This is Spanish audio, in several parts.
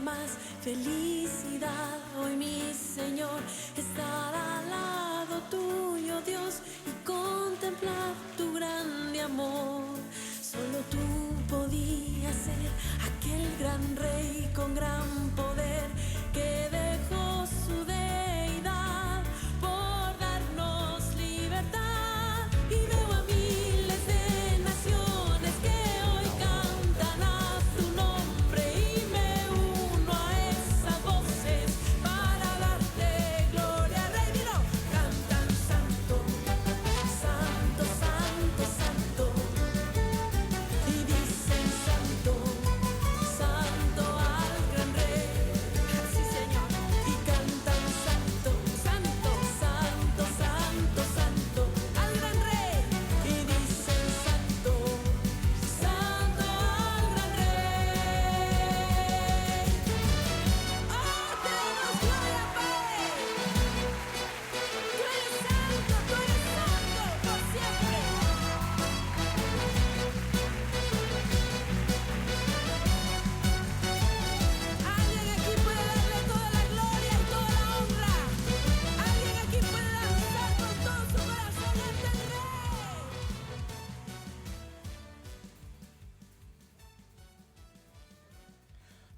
más felicidad. Hoy mi Señor estar al lado tuyo, Dios, y contemplar tu grande amor. Solo tú podías ser aquel gran rey con gran poder que dejó su deidad por darnos libertad. Y veo a miles de naciones que hoy cantan a tu nombre y me uno a esas voces para darte gloria, Rey. Mira, cantan santo, santo, santo, santo, y dicen santo, santo al gran Rey. Sí, Señor. Y cantan santo, santo, santo, santo, santo al gran Rey. Y dicen santo, santo al gran Rey. ¡Oh, te damos gloria, Padre! Tú eres santo por siempre. Alguien aquí puede darle toda la gloria y toda la honra. Alguien aquí puede danzar con todo su corazón ante el Rey.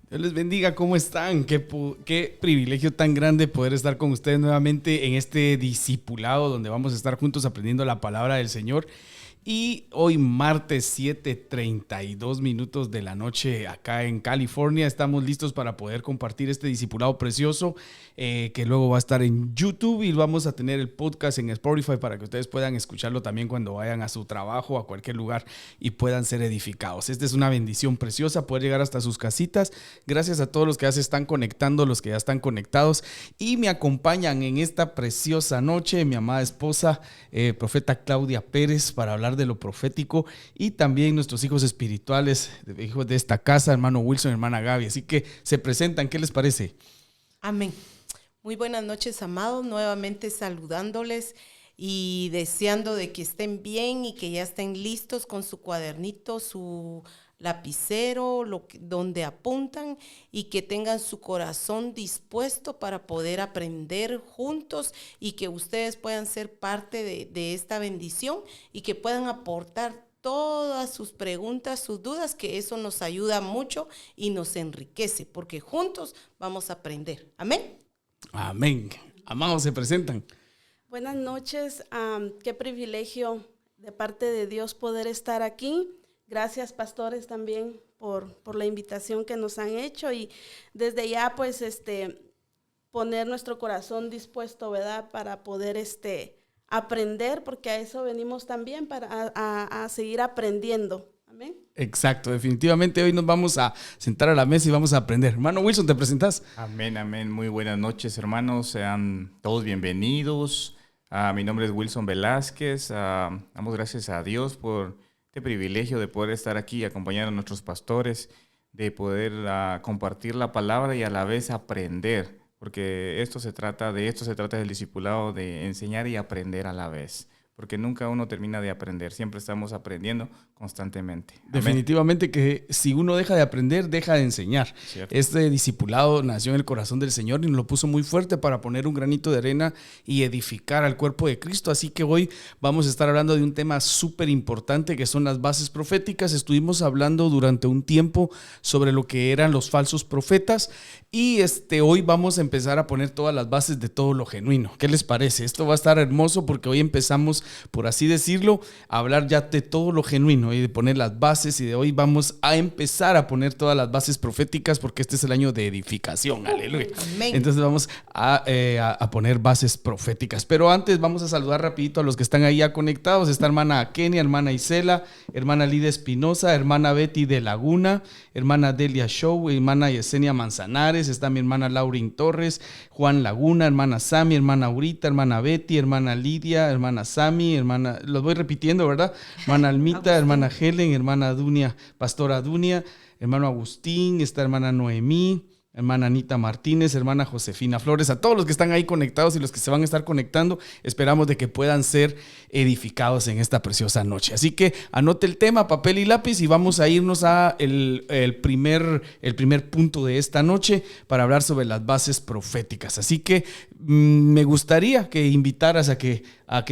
Dios les bendiga, ¿cómo están? Qué privilegio tan grande poder estar con ustedes nuevamente en este discipulado donde vamos a estar juntos aprendiendo la palabra del Señor. Y hoy martes 7:32 de la noche acá en California estamos listos para poder compartir este discipulado precioso que luego va a estar en YouTube y vamos a tener el podcast en Spotify para que ustedes puedan escucharlo también cuando vayan a su trabajo, a cualquier lugar y puedan ser edificados. Esta es una bendición preciosa poder llegar hasta sus casitas. Gracias a todos los que ya se están conectando, los que ya están conectados y me acompañan en esta preciosa noche mi amada esposa, profeta Claudia Pérez, para hablar de lo profético y también nuestros hijos espirituales, hijos de esta casa, hermano Wilson y hermana Gaby. Así que se presentan, ¿qué les parece? Amén. Muy buenas noches, amados, nuevamente saludándoles y deseando de que estén bien y que ya estén listos con su cuadernito, su lapicero, donde apuntan y que tengan su corazón dispuesto para poder aprender juntos y que ustedes puedan ser parte de esta bendición y que puedan aportar todas sus preguntas, sus dudas, que eso nos ayuda mucho y nos enriquece, porque juntos vamos a aprender. Amén. Amén. Amados, se presentan. Buenas noches, qué privilegio de parte de Dios poder estar aquí. Gracias, pastores, también por la invitación que nos han hecho y desde ya pues poner nuestro corazón dispuesto, ¿verdad? Para poder aprender, porque a eso venimos también, a seguir aprendiendo. Amén. Exacto, definitivamente hoy nos vamos a sentar a la mesa y vamos a aprender. Hermano Wilson, ¿te presentas? Amén, amén. Muy buenas noches, hermanos. Sean todos bienvenidos. Mi nombre es Wilson Velázquez. Damos gracias a Dios por este privilegio de poder estar aquí y acompañar a nuestros pastores, de poder compartir la palabra y a la vez aprender, porque esto se trata del discipulado, de enseñar y aprender a la vez. Porque nunca uno termina de aprender, siempre estamos aprendiendo constantemente. Amén. Definitivamente que si uno deja de aprender, deja de enseñar. Cierto. Este discipulado nació en el corazón del Señor y nos lo puso muy fuerte para poner un granito de arena y edificar al cuerpo de Cristo. Así que hoy vamos a estar hablando de un tema súper importante que son las bases proféticas. Estuvimos hablando durante un tiempo sobre lo que eran los falsos profetas y hoy vamos a empezar a poner todas las bases de todo lo genuino. ¿Qué les parece? Esto va a estar hermoso porque hoy empezamos, por así decirlo, a hablar ya de todo lo genuino y de poner las bases, y de hoy vamos a empezar a poner todas las bases proféticas porque este es el año de edificación. Aleluya. Amén. Entonces vamos a poner bases proféticas. Pero antes vamos a saludar rapidito a los que están ahí ya conectados. Está hermana Kenia, hermana Isela, hermana Lidia Espinosa, hermana Betty de Laguna, hermana Delia Show, hermana Yesenia Manzanares, está mi hermana Laurin Torres, Juan Laguna, hermana Sami, hermana Aurita, hermana Betty, hermana Lidia, hermana Sami, hermana, los voy repitiendo, ¿verdad? Hermana Almita, hermana Helen, hermana Dunia, pastora Dunia, hermano Agustín, está hermana Noemí, hermana Anita Martínez, hermana Josefina Flores, a todos los que están ahí conectados y los que se van a estar conectando, esperamos de que puedan ser edificados en esta preciosa noche. Así que anote el tema, papel y lápiz, y vamos a irnos a el primer punto de esta noche para hablar sobre las bases proféticas. Así que me gustaría que invitaras a que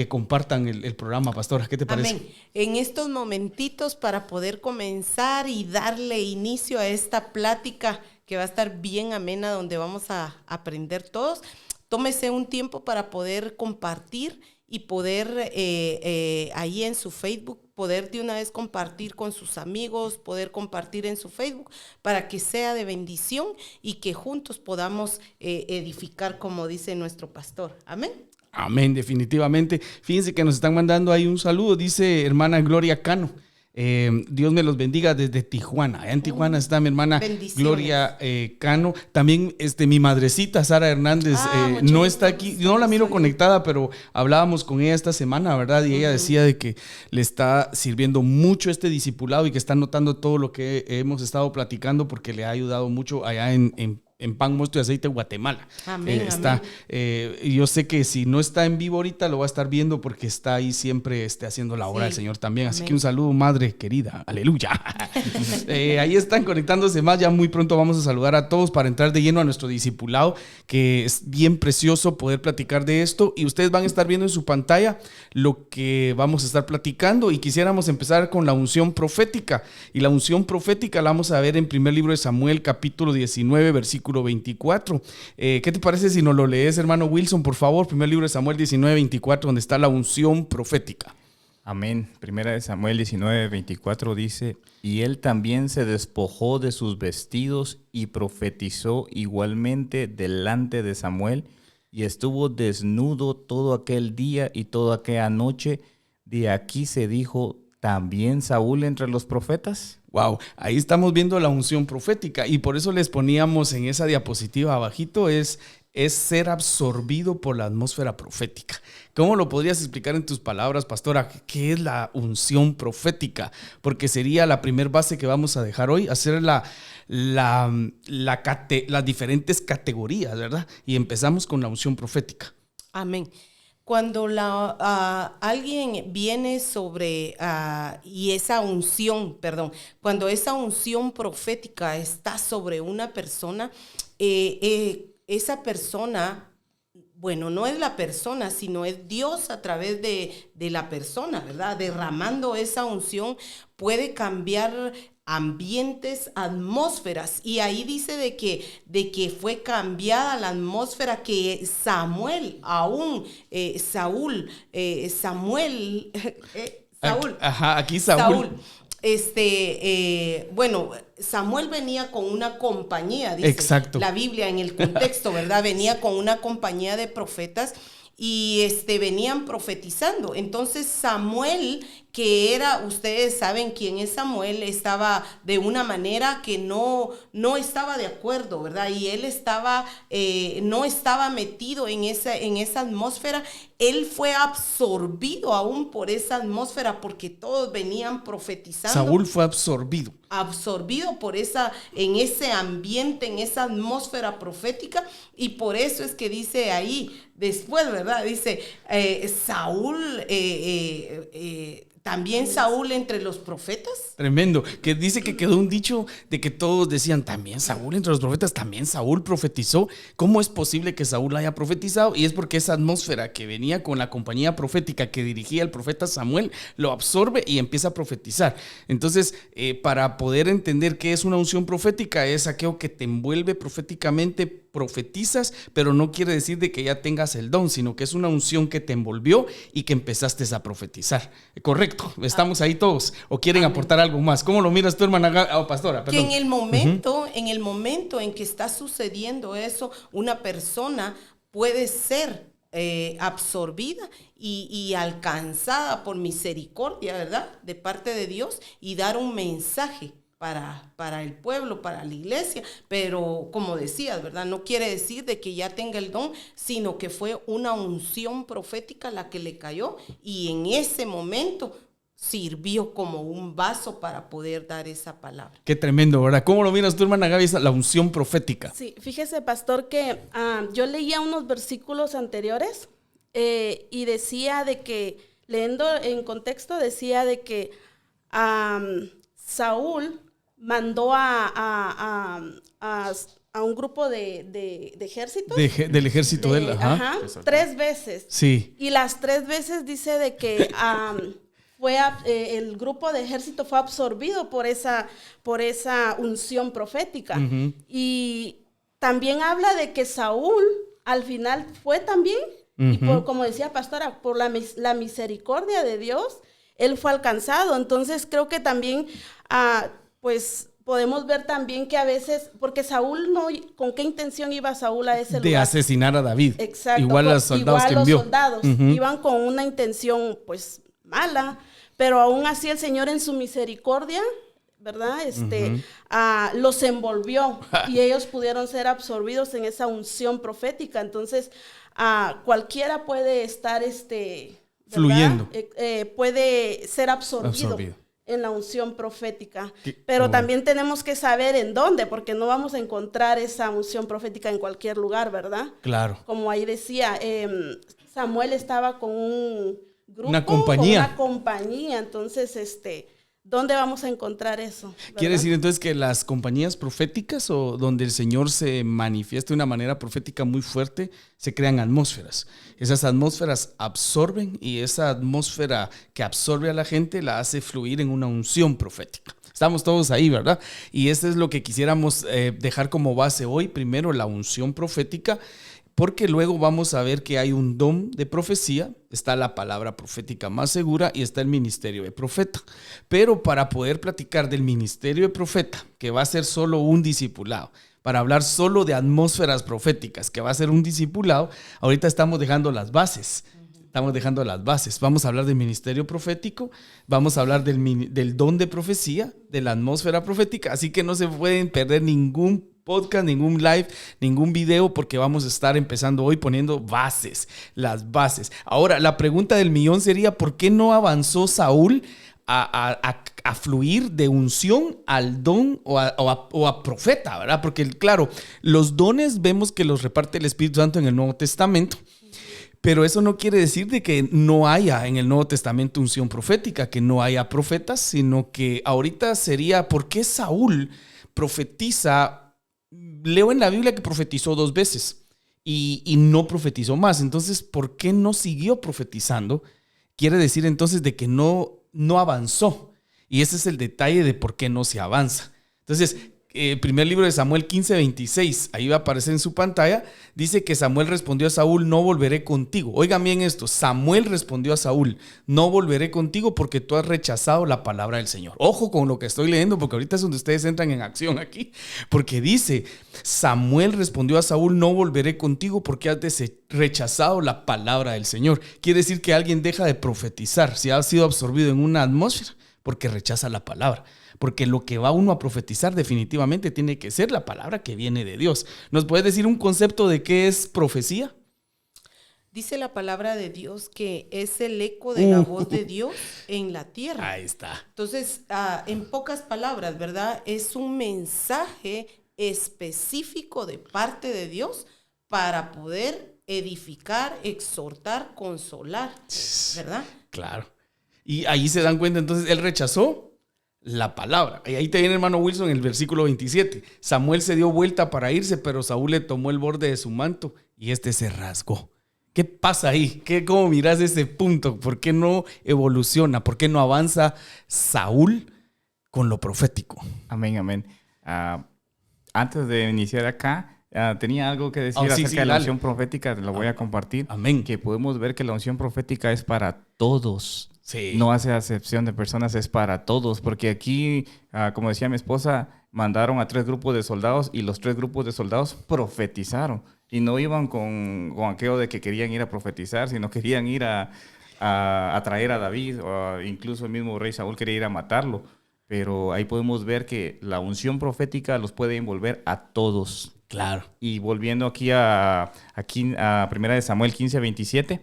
compartan el programa, pastora. ¿Qué te parece? Amén. En estos momentitos, para poder comenzar y darle inicio a esta plática que va a estar bien amena, donde vamos a aprender todos, tómese un tiempo para poder compartir y poder ahí en su Facebook, poder de una vez compartir con sus amigos, poder compartir en su Facebook, para que sea de bendición y que juntos podamos edificar, como dice nuestro pastor. Amén. Amén, definitivamente. Fíjense que nos están mandando ahí un saludo, dice hermana Gloria Cano. Dios me los bendiga desde Tijuana. Allá en Tijuana está mi hermana Gloria Cano. También mi madrecita Sara Hernández no está aquí. Yo no la miro conectada, pero hablábamos con ella esta semana, ¿verdad? Y ella decía de que le está sirviendo mucho este discipulado y que está notando todo lo que hemos estado platicando, porque le ha ayudado mucho allá en Pan, Mosto y Aceite, Guatemala. Amén, está. Yo sé que si no está en vivo ahorita, lo va a estar viendo porque está ahí siempre haciendo la obra del Señor también. Así que un saludo, madre querida. Aleluya. Ahí están conectándose más. Ya muy pronto vamos a saludar a todos para entrar de lleno a nuestro discipulado, que es bien precioso poder platicar de esto. Y ustedes van a estar viendo en su pantalla lo que vamos a estar platicando. Y quisiéramos empezar con la unción profética. Y la unción profética la vamos a ver en primer libro de Samuel, capítulo 19, versículo 24. ¿Qué te parece si nos lo lees, hermano Wilson, por favor? Primer libro de Samuel 19, 24, donde está la unción profética. Amén. Primera de Samuel 19, 24 dice: y él también se despojó de sus vestidos y profetizó igualmente delante de Samuel, y estuvo desnudo todo aquel día y toda aquella noche. De aquí se dijo: ¿también Saúl entre los profetas? Wow, ahí estamos viendo la unción profética, y por eso les poníamos en esa diapositiva abajito, es ser absorbido por la atmósfera profética. ¿Cómo lo podrías explicar en tus palabras, pastora? ¿Qué es la unción profética? Porque sería la primer base que vamos a dejar hoy, hacer las diferentes categorías, ¿verdad? Y empezamos con la unción profética. Amén. Cuando alguien viene sobre, cuando esa unción profética está sobre una persona, esa persona, bueno, no es la persona, sino es Dios a través de la persona, ¿verdad? Derramando esa unción puede cambiar ambientes, atmósferas, y ahí dice de que fue cambiada la atmósfera, que Samuel, Saúl. Ajá, aquí Saúl. Bueno, Samuel venía con una compañía, dice Exacto. La Biblia en el contexto, ¿verdad? Venía con una compañía de profetas y venían profetizando. Entonces Samuel, que era, ustedes saben quién es Samuel, estaba de una manera que no estaba de acuerdo, ¿verdad? Y él no estaba metido en esa atmósfera. Él fue absorbido aún por esa atmósfera, porque todos venían profetizando. Saúl fue absorbido Por en ese ambiente, en esa atmósfera profética, y por eso es que dice ahí, después, ¿verdad? Dice, Saúl, ¿también Saúl entre los profetas? Tremendo, que dice que quedó un dicho de que todos decían: también Saúl entre los profetas, también Saúl profetizó. ¿Cómo es posible que Saúl haya profetizado? Y es porque esa atmósfera que venía con la compañía profética que dirigía el profeta Samuel lo absorbe y empieza a profetizar. Entonces, para poder entender qué es una unción profética, es aquello que te envuelve proféticamente, profetizas, pero no quiere decir de que ya tengas el don, sino que es una unción que te envolvió y que empezaste a profetizar. Correcto, estamos ahí todos. ¿O quieren aportar algo más? ¿Cómo lo miras tú, hermana pastora? Perdón. Que en el momento en que está sucediendo eso, una persona puede ser absorbida y alcanzada por misericordia, ¿verdad? De parte de Dios, y dar un mensaje para el pueblo, para la iglesia. Pero como decías, ¿verdad? No quiere decir de que ya tenga el don, sino que fue una unción profética la que le cayó, y en ese momento sirvió como un vaso para poder dar esa palabra. Qué tremendo, ¿verdad? ¿Cómo lo miras tú, hermana Gaby, la unción profética? Sí, fíjese, pastor, que yo leía unos versículos anteriores y decía de que, leyendo en contexto, decía de que Saúl mandó a un grupo de ejércitos. Del ejército de él, ajá. Ajá, 3 veces. Sí. Y las 3 veces dice de que el grupo de ejército fue absorbido por esa unción profética. Ujú. Y también habla de que Saúl al final fue también, y como decía pastora, por la misericordia de Dios, él fue alcanzado. Entonces creo que también, pues podemos ver también que a veces, porque Saúl no, ¿con qué intención iba Saúl a ese lugar? De asesinar a David. Exacto. Igual a los soldados que envió. Los soldados iban con una intención pues mala, pero aún así el Señor en su misericordia, ¿verdad? Los envolvió y ellos pudieron ser absorbidos en esa unción profética. Entonces, cualquiera puede estar, ¿verdad? Fluyendo. Puede ser absorbido en la unción profética. Pero también tenemos que saber en dónde, porque no vamos a encontrar esa unción profética en cualquier lugar, ¿verdad? Claro. Como ahí decía, Samuel estaba con un grupo, una compañía. Con una compañía. Entonces, ¿dónde vamos a encontrar eso? ¿Verdad? ¿Quiere decir entonces que las compañías proféticas o donde el Señor se manifiesta de una manera profética muy fuerte, se crean atmósferas? Esas atmósferas absorben y esa atmósfera que absorbe a la gente la hace fluir en una unción profética. Estamos todos ahí, ¿verdad? Y eso es lo que quisiéramos dejar como base hoy. Primero, la unción profética, porque luego vamos a ver que hay un don de profecía, está la palabra profética más segura y está el ministerio de profeta. Pero para poder platicar del ministerio de profeta, que va a ser solo un discipulado, para hablar solo de atmósferas proféticas, que va a ser un discipulado, ahorita estamos dejando las bases. Vamos a hablar del ministerio profético, vamos a hablar del don de profecía, de la atmósfera profética, así que no se pueden perder ningún podcast, ningún live, ningún video, porque vamos a estar empezando hoy poniendo las bases. Ahora, la pregunta del millón sería, ¿por qué no avanzó Saúl a fluir de unción al don o a profeta, ¿verdad? Porque, claro, los dones vemos que los reparte el Espíritu Santo en el Nuevo Testamento. Pero eso no quiere decir de que no haya en el Nuevo Testamento unción profética, que no haya profetas, sino que ahorita sería, ¿por qué Saúl profetiza? Leo en la Biblia que profetizó 2 veces y no profetizó más. Entonces, ¿por qué no siguió profetizando? Quiere decir entonces de que no avanzó. Y ese es el detalle de por qué no se avanza. Entonces, el primer libro de Samuel 15:26, ahí va a aparecer en su pantalla, dice que Samuel respondió a Saúl, no volveré contigo. Oigan bien esto, Samuel respondió a Saúl, no volveré contigo porque tú has rechazado la palabra del Señor. Ojo con lo que estoy leyendo, porque ahorita es donde ustedes entran en acción aquí, porque dice, Samuel respondió a Saúl, no volveré contigo porque has rechazado la palabra del Señor. Quiere decir que alguien deja de profetizar si ha sido absorbido en una atmósfera porque rechaza la palabra. Porque lo que va uno a profetizar definitivamente tiene que ser la palabra que viene de Dios. ¿Nos puedes decir un concepto de qué es profecía? Dice la palabra de Dios que es el eco de la voz de Dios en la tierra. Ahí está. Entonces, en pocas palabras, ¿verdad? Es un mensaje específico de parte de Dios para poder edificar, exhortar, consolar, ¿verdad? Claro. Y ahí se dan cuenta, entonces, él rechazó la palabra. Y ahí te viene, hermano Wilson, en el versículo 27. Samuel se dio vuelta para irse, pero Saúl le tomó el borde de su manto y se rasgó. ¿Qué pasa ahí? ¿Cómo miras ese punto? ¿Por qué no evoluciona? ¿Por qué no avanza Saúl con lo profético? Amén, amén. Antes de iniciar acá, tenía algo que decir acerca de la unción profética, lo voy a compartir. Amén. Que podemos ver que la unción profética es para todos. Sí. No hace acepción de personas, es para todos. Porque aquí, como decía mi esposa, mandaron a 3 grupos de soldados y los 3 grupos de soldados profetizaron. Y no iban con aquello de que querían ir a profetizar, sino querían ir a traer a David, o incluso el mismo rey Saúl quería ir a matarlo. Pero ahí podemos ver que la unción profética los puede envolver a todos. Claro. Y volviendo aquí a 1 de Samuel 15:27,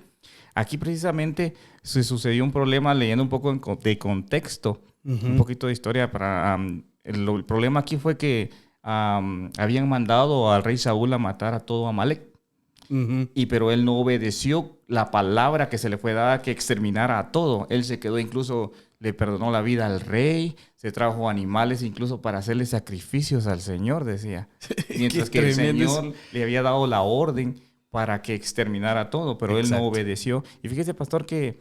aquí precisamente se sucedió un problema leyendo un poco de contexto, un poquito de historia. El problema aquí fue que habían mandado al rey Saúl a matar a todo Amalek. Pero él no obedeció la palabra que se le fue dada, que exterminara a todo. Él se quedó, incluso le perdonó la vida al rey, se trajo animales incluso para hacerle sacrificios al Señor, decía. Mientras que el Señor le había dado la orden para que exterminara todo, pero él no obedeció. Y fíjese, pastor, que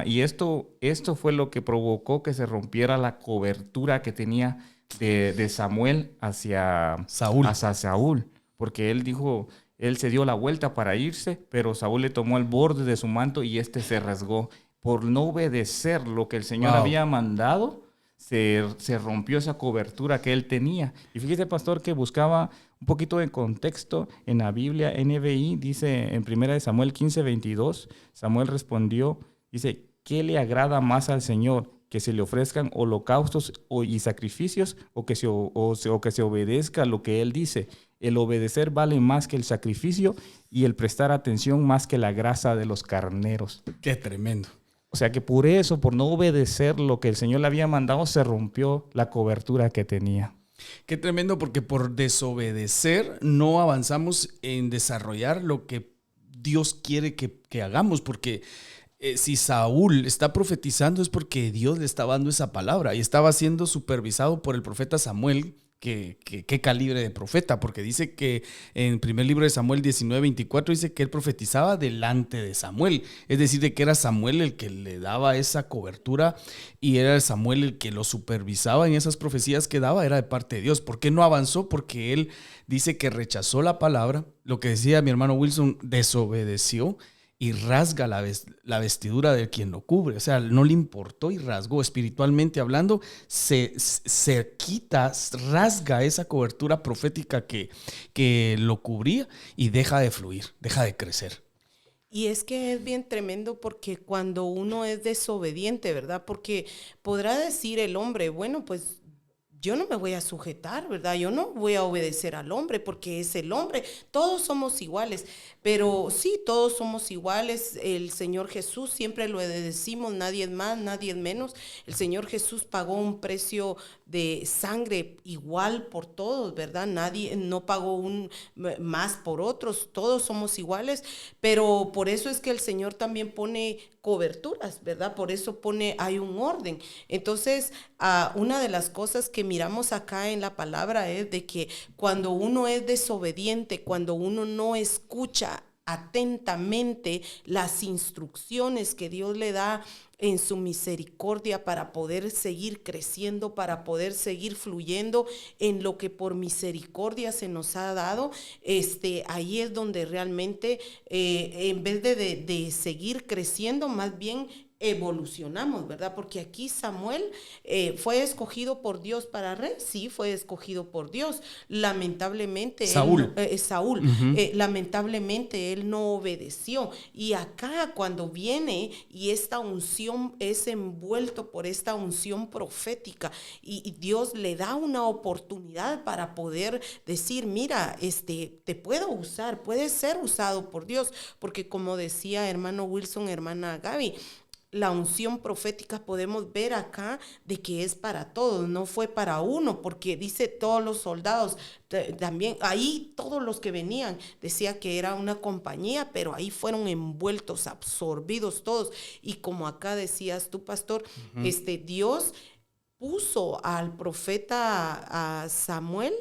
esto fue lo que provocó que se rompiera la cobertura que tenía de Samuel hacia Saúl. Porque él dijo... Él se dio la vuelta para irse, pero Saúl le tomó el borde de su manto y se rasgó. Por no obedecer lo que el Señor había mandado, se rompió esa cobertura que él tenía. Y fíjese, pastor, que buscaba un poquito de contexto en la Biblia. NBI dice en 1 Samuel 15:22, Samuel respondió, dice, ¿qué le agrada más al Señor? ¿Que se le ofrezcan holocaustos y sacrificios o que se obedezca lo que él dice? El obedecer vale más que el sacrificio y el prestar atención más que la grasa de los carneros. Qué tremendo. O sea que por eso, por no obedecer lo que el Señor le había mandado, se rompió la cobertura que tenía. Qué tremendo, porque por desobedecer no avanzamos en desarrollar lo que Dios quiere que hagamos, porque si Saúl está profetizando es porque Dios le estaba dando esa palabra y estaba siendo supervisado por el profeta Samuel. ¿Qué calibre de profeta? Porque dice que en el primer libro de Samuel 19:24 dice que él profetizaba delante de Samuel. Es decir, de que era Samuel el que le daba esa cobertura y era Samuel el que lo supervisaba en esas profecías que daba, era de parte de Dios. ¿Por qué no avanzó? Porque él dice que rechazó la palabra, lo que decía mi hermano Wilson, desobedeció y rasga la vestidura de quien lo cubre. O sea, no le importó y rasgó. Espiritualmente hablando, se quita, rasga esa cobertura profética que lo cubría y deja de fluir, deja de crecer. Y es que es bien tremendo porque cuando uno es desobediente, ¿verdad? Porque podrá decir el hombre, bueno, pues yo no me voy a sujetar, ¿verdad? Yo no voy a obedecer al hombre porque es el hombre. Todos somos iguales, pero sí, todos somos iguales. El Señor Jesús, siempre lo decimos, nadie es más, nadie es menos. El Señor Jesús pagó un precio de sangre igual por todos, ¿verdad? Nadie no pagó más por otros, todos somos iguales, pero por eso es que el Señor también pone coberturas, ¿verdad? Por eso hay un orden. Entonces, una de las cosas que miramos acá en la palabra es de que cuando uno es desobediente, cuando uno no escucha atentamente las instrucciones que Dios le da en su misericordia para poder seguir creciendo, para poder seguir fluyendo en lo que por misericordia se nos ha dado, ahí es donde realmente en vez de seguir creciendo, más bien evolucionamos, ¿verdad? Porque aquí Samuel fue escogido por Dios para rey, sí, fue escogido por Dios. Lamentablemente, Saúl, lamentablemente él no obedeció. Y acá cuando viene y esta unción es envuelto por esta unción profética y Dios le da una oportunidad para poder decir, mira, te puedo usar, puedes ser usado por Dios, porque como decía hermano Wilson, hermana Gaby, la unción profética podemos ver acá de que es para todos, no fue para uno, porque dice todos los soldados, también ahí todos los que venían, decía que era una compañía, pero ahí fueron envueltos, absorbidos todos. Y como acá decías tú, pastor, Dios puso al profeta a Samuel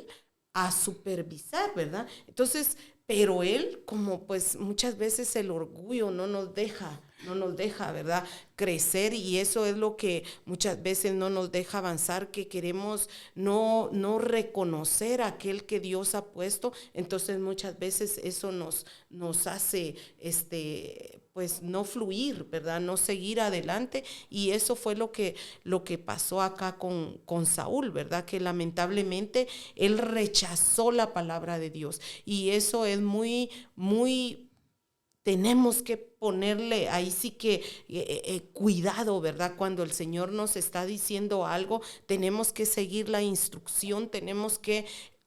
a supervisar, ¿verdad? Entonces, pero él, como pues muchas veces el orgullo no nos deja, ¿verdad?, crecer, y eso es lo que muchas veces no nos deja avanzar, que queremos no reconocer a aquel que Dios ha puesto. Entonces muchas veces eso nos hace pues no fluir, ¿verdad?, no seguir adelante, y eso fue lo que pasó acá con Saúl, ¿verdad?, que lamentablemente él rechazó la palabra de Dios, y eso es muy, muy, tenemos que ponerle ahí sí que cuidado, ¿verdad? Cuando el Señor nos está diciendo algo, tenemos que seguir la instrucción, tenemos que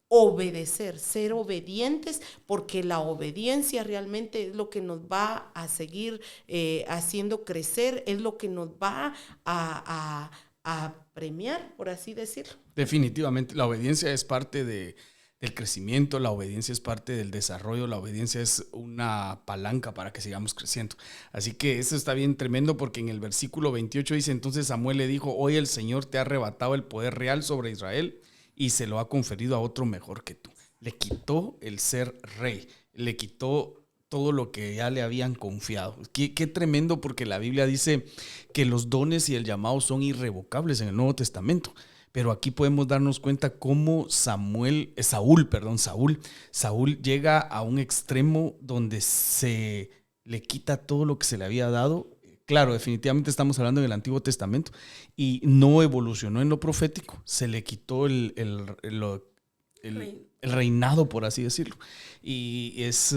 obedecer, ser obedientes, porque la obediencia realmente es lo que nos va a seguir haciendo crecer, es lo que nos va a premiar, por así decirlo. Definitivamente, la obediencia es parte del crecimiento, la obediencia es parte del desarrollo, la obediencia es una palanca para que sigamos creciendo. Así que eso está bien tremendo, porque en el versículo 28 dice: entonces Samuel le dijo, hoy el Señor te ha arrebatado el poder real sobre Israel y se lo ha conferido a otro mejor que tú. Le quitó el ser rey, le quitó todo lo que ya le habían confiado. Qué tremendo, porque la Biblia dice que los dones y el llamado son irrevocables en el Nuevo Testamento. Pero aquí podemos darnos cuenta cómo Saúl llega a un extremo donde se le quita todo lo que se le había dado. Claro, definitivamente estamos hablando en el Antiguo Testamento, y no evolucionó en lo profético. Se le quitó el reinado, por así decirlo. Y es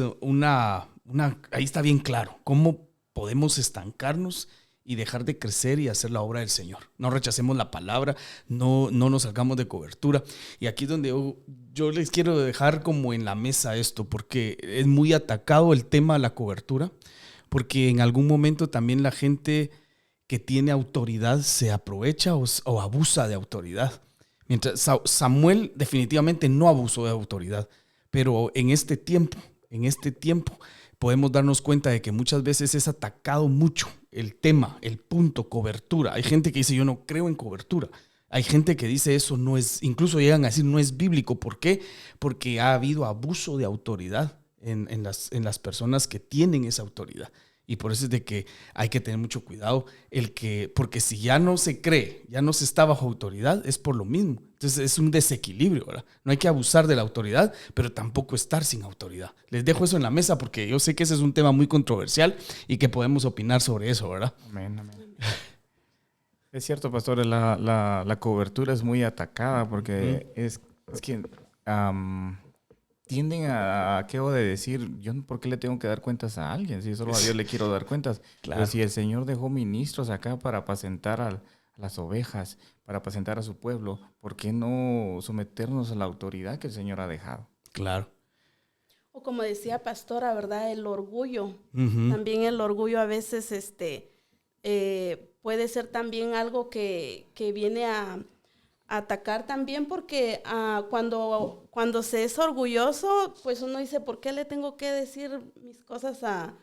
ahí está bien claro cómo podemos estancarnos y dejar de crecer y hacer la obra del Señor. No rechacemos la palabra, no nos salgamos de cobertura. Y aquí es donde yo les quiero dejar como en la mesa esto, porque es muy atacado el tema de la cobertura, porque en algún momento también la gente que tiene autoridad se aprovecha o abusa de autoridad. Mientras Samuel definitivamente no abusó de autoridad, pero en este tiempo podemos darnos cuenta de que muchas veces es atacado mucho el tema, el punto, cobertura. Hay gente que dice, yo no creo en cobertura. Hay gente que dice eso no es, incluso llegan a decir no es bíblico. ¿Por qué? Porque ha habido abuso de autoridad en las personas que tienen esa autoridad. Y por eso es de que hay que tener mucho cuidado, porque si ya no se cree, ya no se está bajo autoridad, es por lo mismo. Entonces es un desequilibrio, ¿verdad? No hay que abusar de la autoridad, pero tampoco estar sin autoridad. Les dejo eso en la mesa, porque yo sé que ese es un tema muy controversial y que podemos opinar sobre eso, ¿verdad? Amén, amén. Es cierto, pastor, la cobertura es muy atacada, porque es que tienden a ¿qué hago de decir? Yo, ¿por qué le tengo que dar cuentas a alguien? Si solo a Dios le quiero dar cuentas. Claro. Pero si el Señor dejó ministros acá para apacentar a las ovejas, para apacentar a su pueblo, ¿por qué no someternos a la autoridad que el Señor ha dejado? Claro. O como decía Pastora, ¿verdad? El orgullo. Uh-huh. También el orgullo a veces puede ser también algo que viene a atacar también, porque cuando se es orgulloso, pues uno dice, ¿por qué le tengo que decir mis cosas al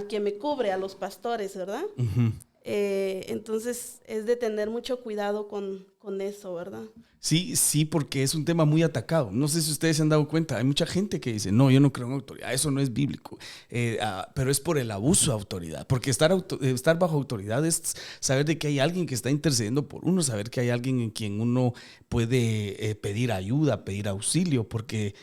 que me cubre, a los pastores, ¿verdad? Uh-huh. Entonces es de tener mucho cuidado con eso, ¿verdad? Sí, porque es un tema muy atacado. No sé si ustedes se han dado cuenta. Hay mucha gente que dice, no, yo no creo en autoridad, eso no es bíblico. Pero es por el abuso de autoridad. Porque estar bajo autoridad es saber de que hay alguien que está intercediendo por uno, saber que hay alguien en quien uno puede pedir ayuda, pedir auxilio, porque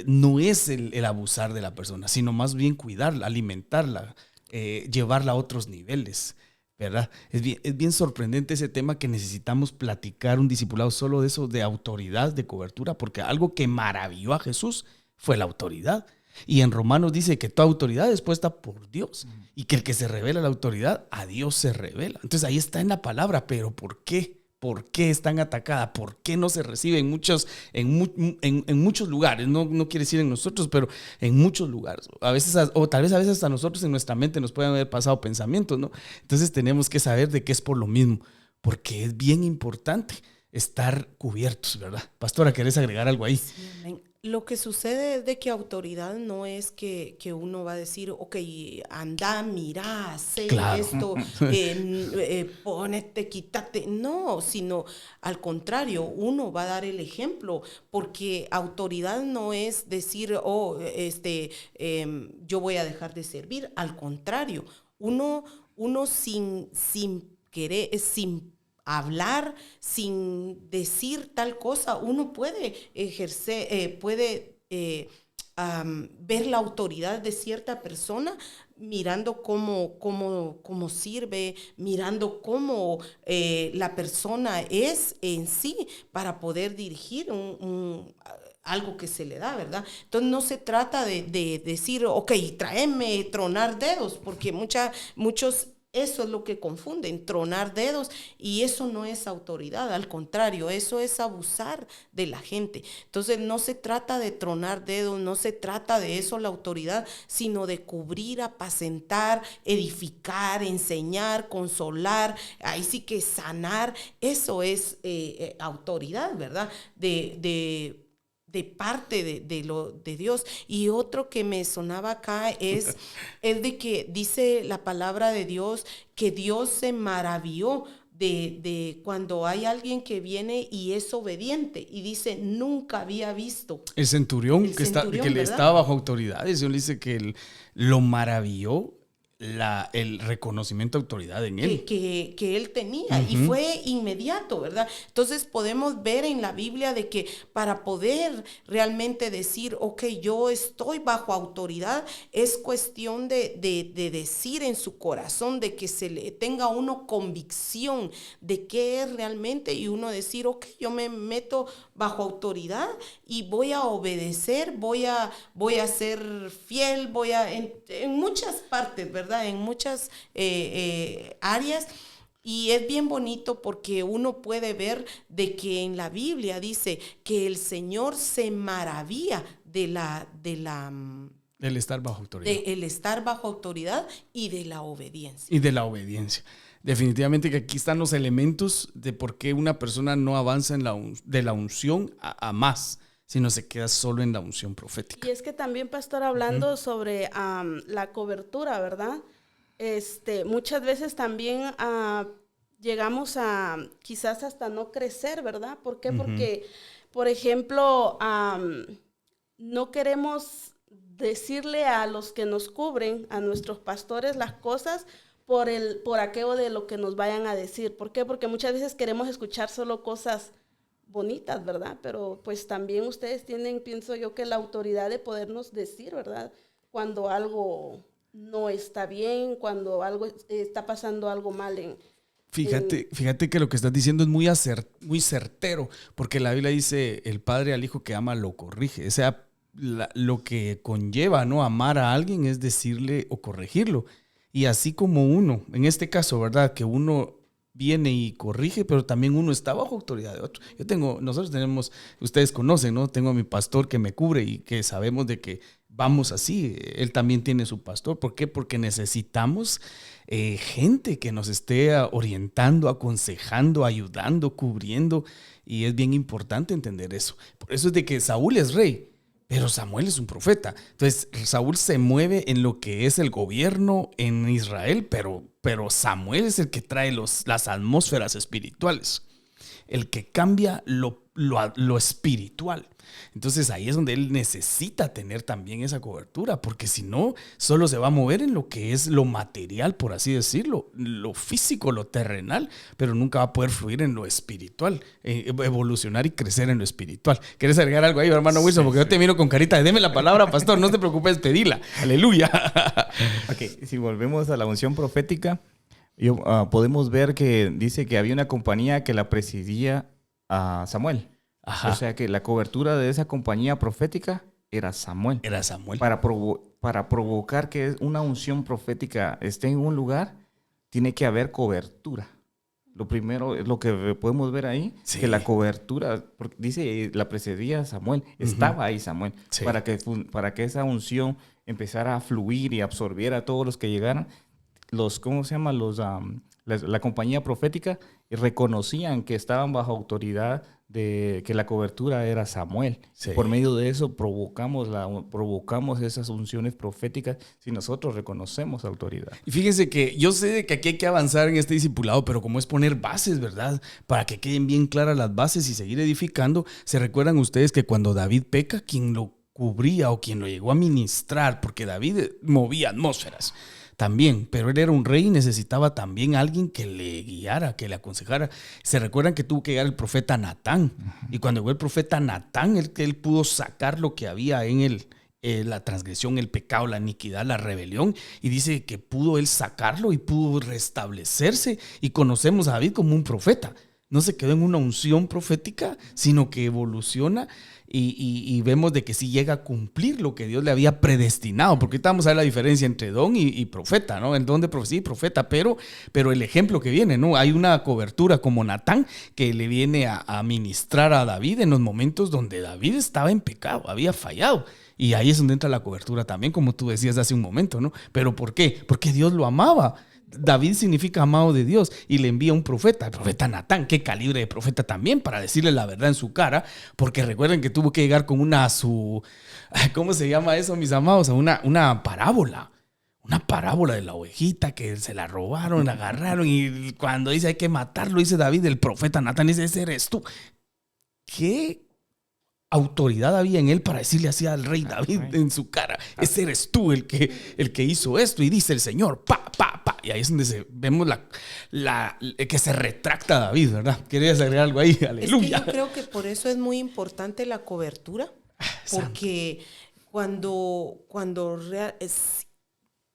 no es el abusar de la persona, sino más bien cuidarla, alimentarla, llevarla a otros niveles, ¿verdad? Es bien sorprendente ese tema, que necesitamos platicar un discipulado solo de eso, de autoridad, de cobertura, porque algo que maravilló a Jesús fue la autoridad. Y en Romanos dice que toda autoridad es puesta por Dios, y que el que se revela la autoridad, a Dios se revela. Entonces ahí está en la palabra, pero ¿por qué? ¿Por qué es tan atacada? ¿Por qué no se recibe en muchos lugares? No quiere decir en nosotros, pero en muchos lugares. A veces, o tal vez a veces a nosotros en nuestra mente nos pueden haber pasado pensamientos, ¿no? Entonces tenemos que saber de qué es por lo mismo, porque es bien importante estar cubiertos, ¿verdad? Pastora, ¿querés agregar algo ahí? Sí, amén. Lo que sucede es de que autoridad no es que uno va a decir, ok, anda, mira, sé Claro. esto, ponete, quítate. No, sino al contrario, uno va a dar el ejemplo, porque autoridad no es decir, yo voy a dejar de servir. Al contrario, uno sin querer, sin hablar, sin decir tal cosa, uno puede ejercer, ver la autoridad de cierta persona mirando cómo sirve, mirando cómo la persona es en sí para poder dirigir algo que se le da, ¿verdad? Entonces no se trata de decir, ok, tráeme tronar dedos, porque muchos Eso es lo que confunden, tronar dedos, y eso no es autoridad, al contrario, eso es abusar de la gente. Entonces no se trata de tronar dedos, no se trata de eso la autoridad, sino de cubrir, apacentar, edificar, enseñar, consolar, ahí sí que sanar. Eso es autoridad, ¿verdad? De parte de Dios. Y otro que me sonaba acá es de que dice la palabra de Dios que Dios se maravilló de cuando hay alguien que viene y es obediente y dice, nunca había visto. El centurión, El que centurión, le ¿verdad? estaba bajo autoridad, el Señor le dice que lo maravilló el reconocimiento de autoridad en él. Que él tenía, y fue inmediato, ¿verdad? Entonces podemos ver en la Biblia de que para poder realmente decir, ok, yo estoy bajo autoridad, es cuestión de decir en su corazón, de que se le tenga uno convicción de qué es realmente, y uno decir, ok, yo me meto bajo autoridad y voy a obedecer, voy a ser fiel, en muchas partes, ¿verdad? En muchas áreas. Y es bien bonito porque uno puede ver de que en la Biblia dice que el Señor se maravilla del estar bajo autoridad. el estar bajo autoridad y de la obediencia. Y de la obediencia. Definitivamente que aquí están los elementos de por qué una persona no avanza de la unción a más, sino se queda solo en la unción profética. Y es que también, pastor, hablando sobre la cobertura, ¿verdad? Muchas veces también llegamos a quizás hasta no crecer, ¿verdad? ¿Por qué? Porque, por ejemplo, no queremos decirle a los que nos cubren, a nuestros pastores, las cosas por aquello de lo que nos vayan a decir. ¿Por qué? Porque muchas veces queremos escuchar solo cosas bonitas, ¿verdad? Pero pues también ustedes tienen, pienso yo, que la autoridad de podernos decir, ¿verdad? Cuando algo no está bien, cuando algo está pasando algo mal Fíjate que lo que estás diciendo es muy certero, porque la Biblia dice, el padre al hijo que ama lo corrige. O sea, lo que conlleva, ¿no? Amar a alguien es decirle o corregirlo. Y así como uno, en este caso, ¿verdad? Que uno viene y corrige, pero también uno está bajo autoridad de otro. Nosotros tenemos, ustedes conocen, ¿no? Tengo a mi pastor que me cubre y que sabemos de que vamos así. Él también tiene su pastor. ¿Por qué? Porque necesitamos gente que nos esté orientando, aconsejando, ayudando, cubriendo. Y es bien importante entender eso. Por eso es de que Saúl es rey, pero Samuel es un profeta. Entonces, Saúl se mueve en lo que es el gobierno en Israel, pero Samuel es el que trae las atmósferas espirituales, el que cambia lo espiritual. Entonces ahí es donde él necesita tener también esa cobertura, porque si no, solo se va a mover en lo que es lo material, por así decirlo, lo físico, lo terrenal, pero nunca va a poder fluir en lo espiritual, evolucionar y crecer en lo espiritual. ¿Quieres agregar algo ahí, hermano Wilson? Porque yo te miro con carita de deme la palabra, pastor, no te preocupes, pedila. Aleluya. Ok, si volvemos a la unción profética, podemos ver que dice que había una compañía que la presidía a Samuel. Ajá. O sea que la cobertura de esa compañía profética era Samuel. Era Samuel. Para provocar que una unción profética esté en un lugar, tiene que haber cobertura. Lo primero, lo que podemos ver ahí, sí, que la cobertura, porque dice, la precedía a Samuel, estaba ahí Samuel, sí, para que esa unción empezara a fluir y absorbiera a todos los que llegaran. ¿Cómo se llama? La compañía profética reconocían que estaban bajo autoridad de que la cobertura era Samuel. Sí. Por medio de eso provocamos esas unciones proféticas si nosotros reconocemos autoridad. Y fíjense que yo sé de que aquí hay que avanzar en este discipulado, pero como es poner bases, ¿verdad? Para que queden bien claras las bases y seguir edificando. ¿Se recuerdan ustedes que cuando David peca, quien lo cubría o quien lo llegó a ministrar, porque David movía atmósferas también, pero él era un rey y necesitaba también alguien que le guiara, que le aconsejara? Se recuerdan que tuvo que llegar el profeta Natán, y cuando llegó el profeta Natán, él pudo sacar lo que había en él, la transgresión, el pecado, la iniquidad, la rebelión, y dice que pudo él sacarlo y pudo restablecerse, y conocemos a David como un profeta. no se quedó en una unción profética, sino que evoluciona y vemos de que sí llega a cumplir lo que Dios le había predestinado, porque ahorita vamos a ver la diferencia entre don y profeta, ¿no? El don de profecía y profeta, pero el ejemplo que viene, ¿no? Hay una cobertura como Natán que le viene a ministrar a David en los momentos donde David estaba en pecado, había fallado. Y ahí es donde entra la cobertura también, como tú decías hace un momento, ¿no? ¿Pero por qué? Porque Dios lo amaba. David significa amado de Dios y le envía un profeta, el profeta Natán. Qué calibre de profeta también para decirle la verdad en su cara, porque recuerden que tuvo que llegar con ¿cómo se llama eso, mis amados? Una parábola. Una parábola de la ovejita que se la robaron, la agarraron, y cuando dice hay que matarlo, dice David, el profeta Natán dice, ese eres tú. ¿Qué autoridad había en él para decirle así al rey David en su cara? Ese eres tú el que hizo esto. Y dice el Señor, pa. Y ahí es donde vemos que se retracta David, ¿verdad? ¿Querías agregar algo ahí? Aleluya. Es que yo creo que por eso es muy importante la cobertura, porque cuando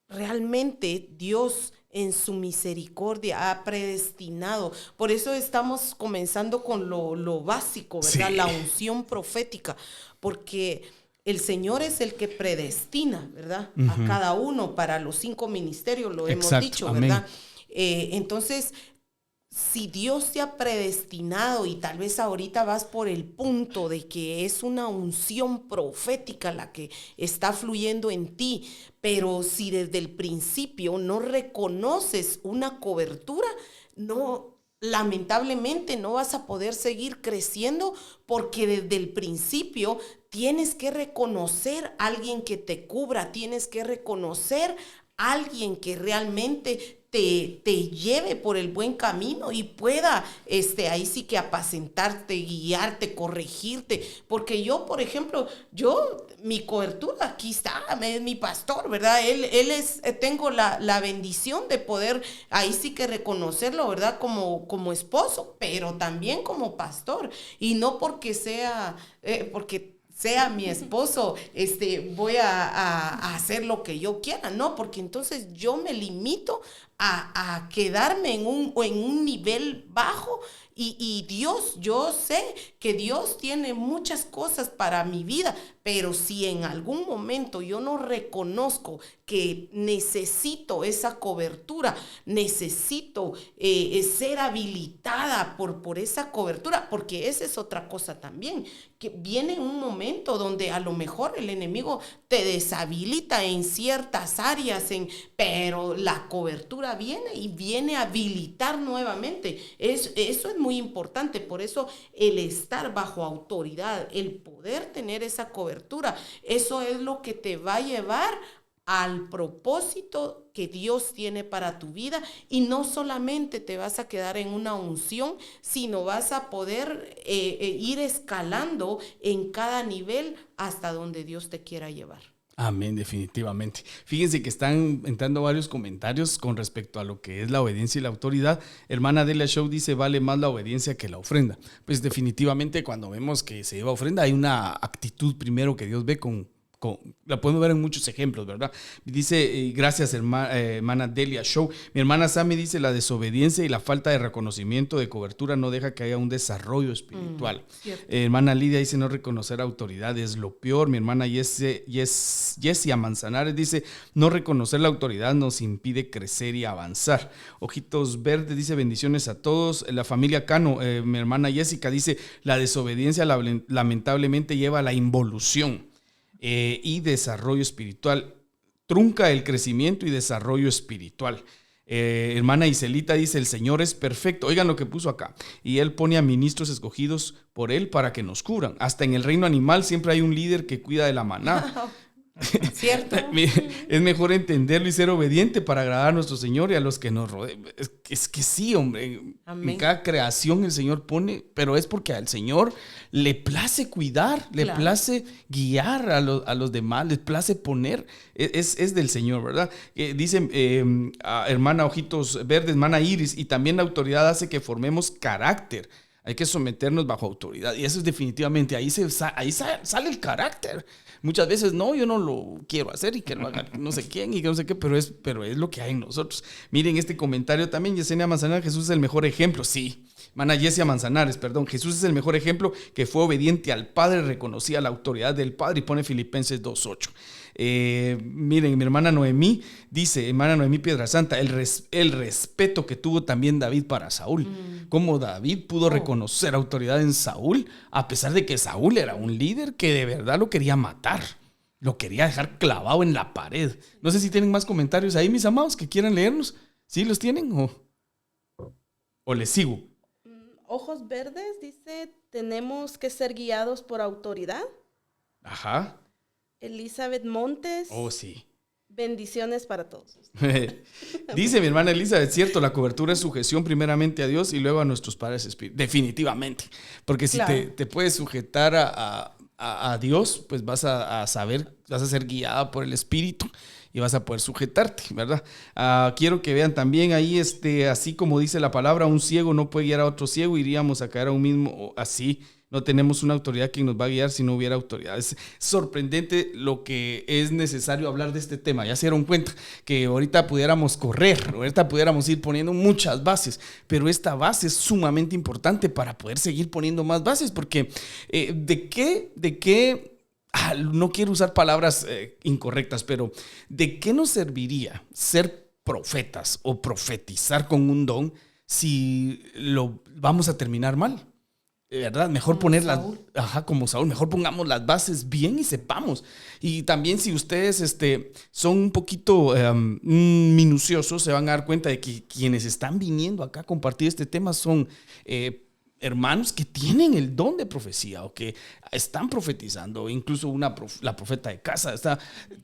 realmente Dios en su misericordia ha predestinado. Por eso estamos comenzando con lo básico, ¿verdad? Sí. La unción profética, porque el Señor es el que predestina, ¿verdad? A cada uno para los 5 ministerios, lo hemos dicho, ¿verdad? Entonces, si Dios te ha predestinado y tal vez ahorita vas por el punto de que es una unción profética la que está fluyendo en ti, pero si desde el principio no reconoces una cobertura, lamentablemente no vas a poder seguir creciendo, porque desde el principio tienes que reconocer a alguien que te cubra, tienes que reconocer a alguien que realmente te lleve por el buen camino y pueda ahí sí que apacentarte, guiarte, corregirte. Porque yo, por ejemplo, mi cobertura aquí está, es mi pastor, ¿verdad? Tengo la bendición de poder ahí sí que reconocerlo, ¿verdad? Como esposo, pero también como pastor. Y no porque sea mi esposo, voy a hacer lo que yo quiera, no, porque entonces yo me limito a quedarme en un nivel bajo y yo sé que Dios tiene muchas cosas para mi vida, pero si en algún momento yo no reconozco que necesito esa cobertura, necesito ser habilitada por esa cobertura, porque esa es otra cosa también, que viene un momento donde a lo mejor el enemigo te deshabilita en ciertas áreas, pero la cobertura viene a habilitar nuevamente. Eso es muy importante, por eso el estar bajo autoridad, el poder tener esa cobertura, eso es lo que te va a llevar al propósito que Dios tiene para tu vida, y no solamente te vas a quedar en una unción, sino vas a poder ir escalando en cada nivel hasta donde Dios te quiera llevar. Amén, definitivamente. Fíjense que están entrando varios comentarios con respecto a lo que es la obediencia y la autoridad. Hermana Delia Show dice, vale más la obediencia que la ofrenda. Pues definitivamente cuando vemos que se lleva ofrenda, hay una actitud primero que Dios ve la podemos ver en muchos ejemplos, ¿verdad? Dice, gracias hermana Delia Show. Mi hermana Sammy dice, la desobediencia y la falta de reconocimiento de cobertura no deja que haya un desarrollo espiritual. Hermana Lidia dice, no reconocer autoridad es lo peor. Mi hermana Jessia Manzanares dice, no reconocer la autoridad nos impide crecer y avanzar. Ojitos Verdes dice, bendiciones a todos. La familia Cano, mi hermana Jessica dice, la desobediencia lamentablemente lleva a la involución y desarrollo espiritual, trunca el crecimiento y desarrollo espiritual. Hermana Iselita dice, el Señor es perfecto. Oigan lo que puso acá. Y Él pone a ministros escogidos por Él para que nos cubran. Hasta en el reino animal siempre hay un líder que cuida de la manada. ¿Cierto? Es mejor entenderlo y ser obediente para agradar a nuestro Señor y a los que nos rodean. Es que sí, hombre. Amén. En cada creación el Señor pone, pero es porque al Señor le place cuidar, le place guiar a los demás, le place poner. Es del Señor, ¿verdad? Dice hermana Ojitos Verdes, hermana Iris, y también la autoridad hace que formemos carácter. Hay que someternos bajo autoridad. Y eso es definitivamente, ahí sale el carácter. Muchas veces, no, yo no lo quiero hacer y que lo haga no sé quién y que no sé qué, pero es lo que hay en nosotros. Miren este comentario también, Yesenia Manzanares, Jesús es el mejor ejemplo. Sí, Hermana Yesia Manzanares, perdón. Jesús es el mejor ejemplo, que fue obediente al Padre, reconocía la autoridad del Padre y pone Filipenses 2:8. Miren, mi hermana Noemí dice, hermana Noemí Piedrasanta, el respeto que tuvo también David para Saúl. Cómo David pudo reconocer autoridad en Saúl, a pesar de que Saúl era un líder que de verdad lo quería matar. Lo quería dejar clavado en la pared. No sé si tienen más comentarios ahí, mis amados, que quieran leernos. ¿Sí los tienen o les sigo? Ojos verdes dice, tenemos que ser guiados por autoridad. Ajá. Elizabeth Montes. Oh, sí. Bendiciones para todos. Dice mi hermana Elizabeth, cierto, la cobertura es sujeción primeramente a Dios y luego a nuestros padres espirituales. Definitivamente. Porque si Claro. te puedes sujetar a Dios, pues vas a saber, vas a ser guiada por el Espíritu y vas a poder sujetarte, ¿verdad? Quiero que vean también ahí, así como dice la palabra, un ciego no puede guiar a otro ciego, iríamos a caer a un mismo, así. No tenemos una autoridad que nos va a guiar si no hubiera autoridad. Es sorprendente lo que es necesario hablar de este tema. Ya se dieron cuenta que ahorita pudiéramos correr, ahorita pudiéramos ir poniendo muchas bases, pero esta base es sumamente importante para poder seguir poniendo más bases, porque ¿de qué? No quiero usar palabras incorrectas, pero ¿de qué nos serviría ser profetas o profetizar con un don si lo vamos a terminar mal? ¿Verdad? Mejor Como ponerlas, Saúl. como Saúl, mejor pongamos las bases bien y sepamos. Y también si ustedes son un poquito minuciosos, se van a dar cuenta de que quienes están viniendo acá a compartir este tema son hermanos que tienen el don de profecía o que están profetizando, incluso la profeta de casa.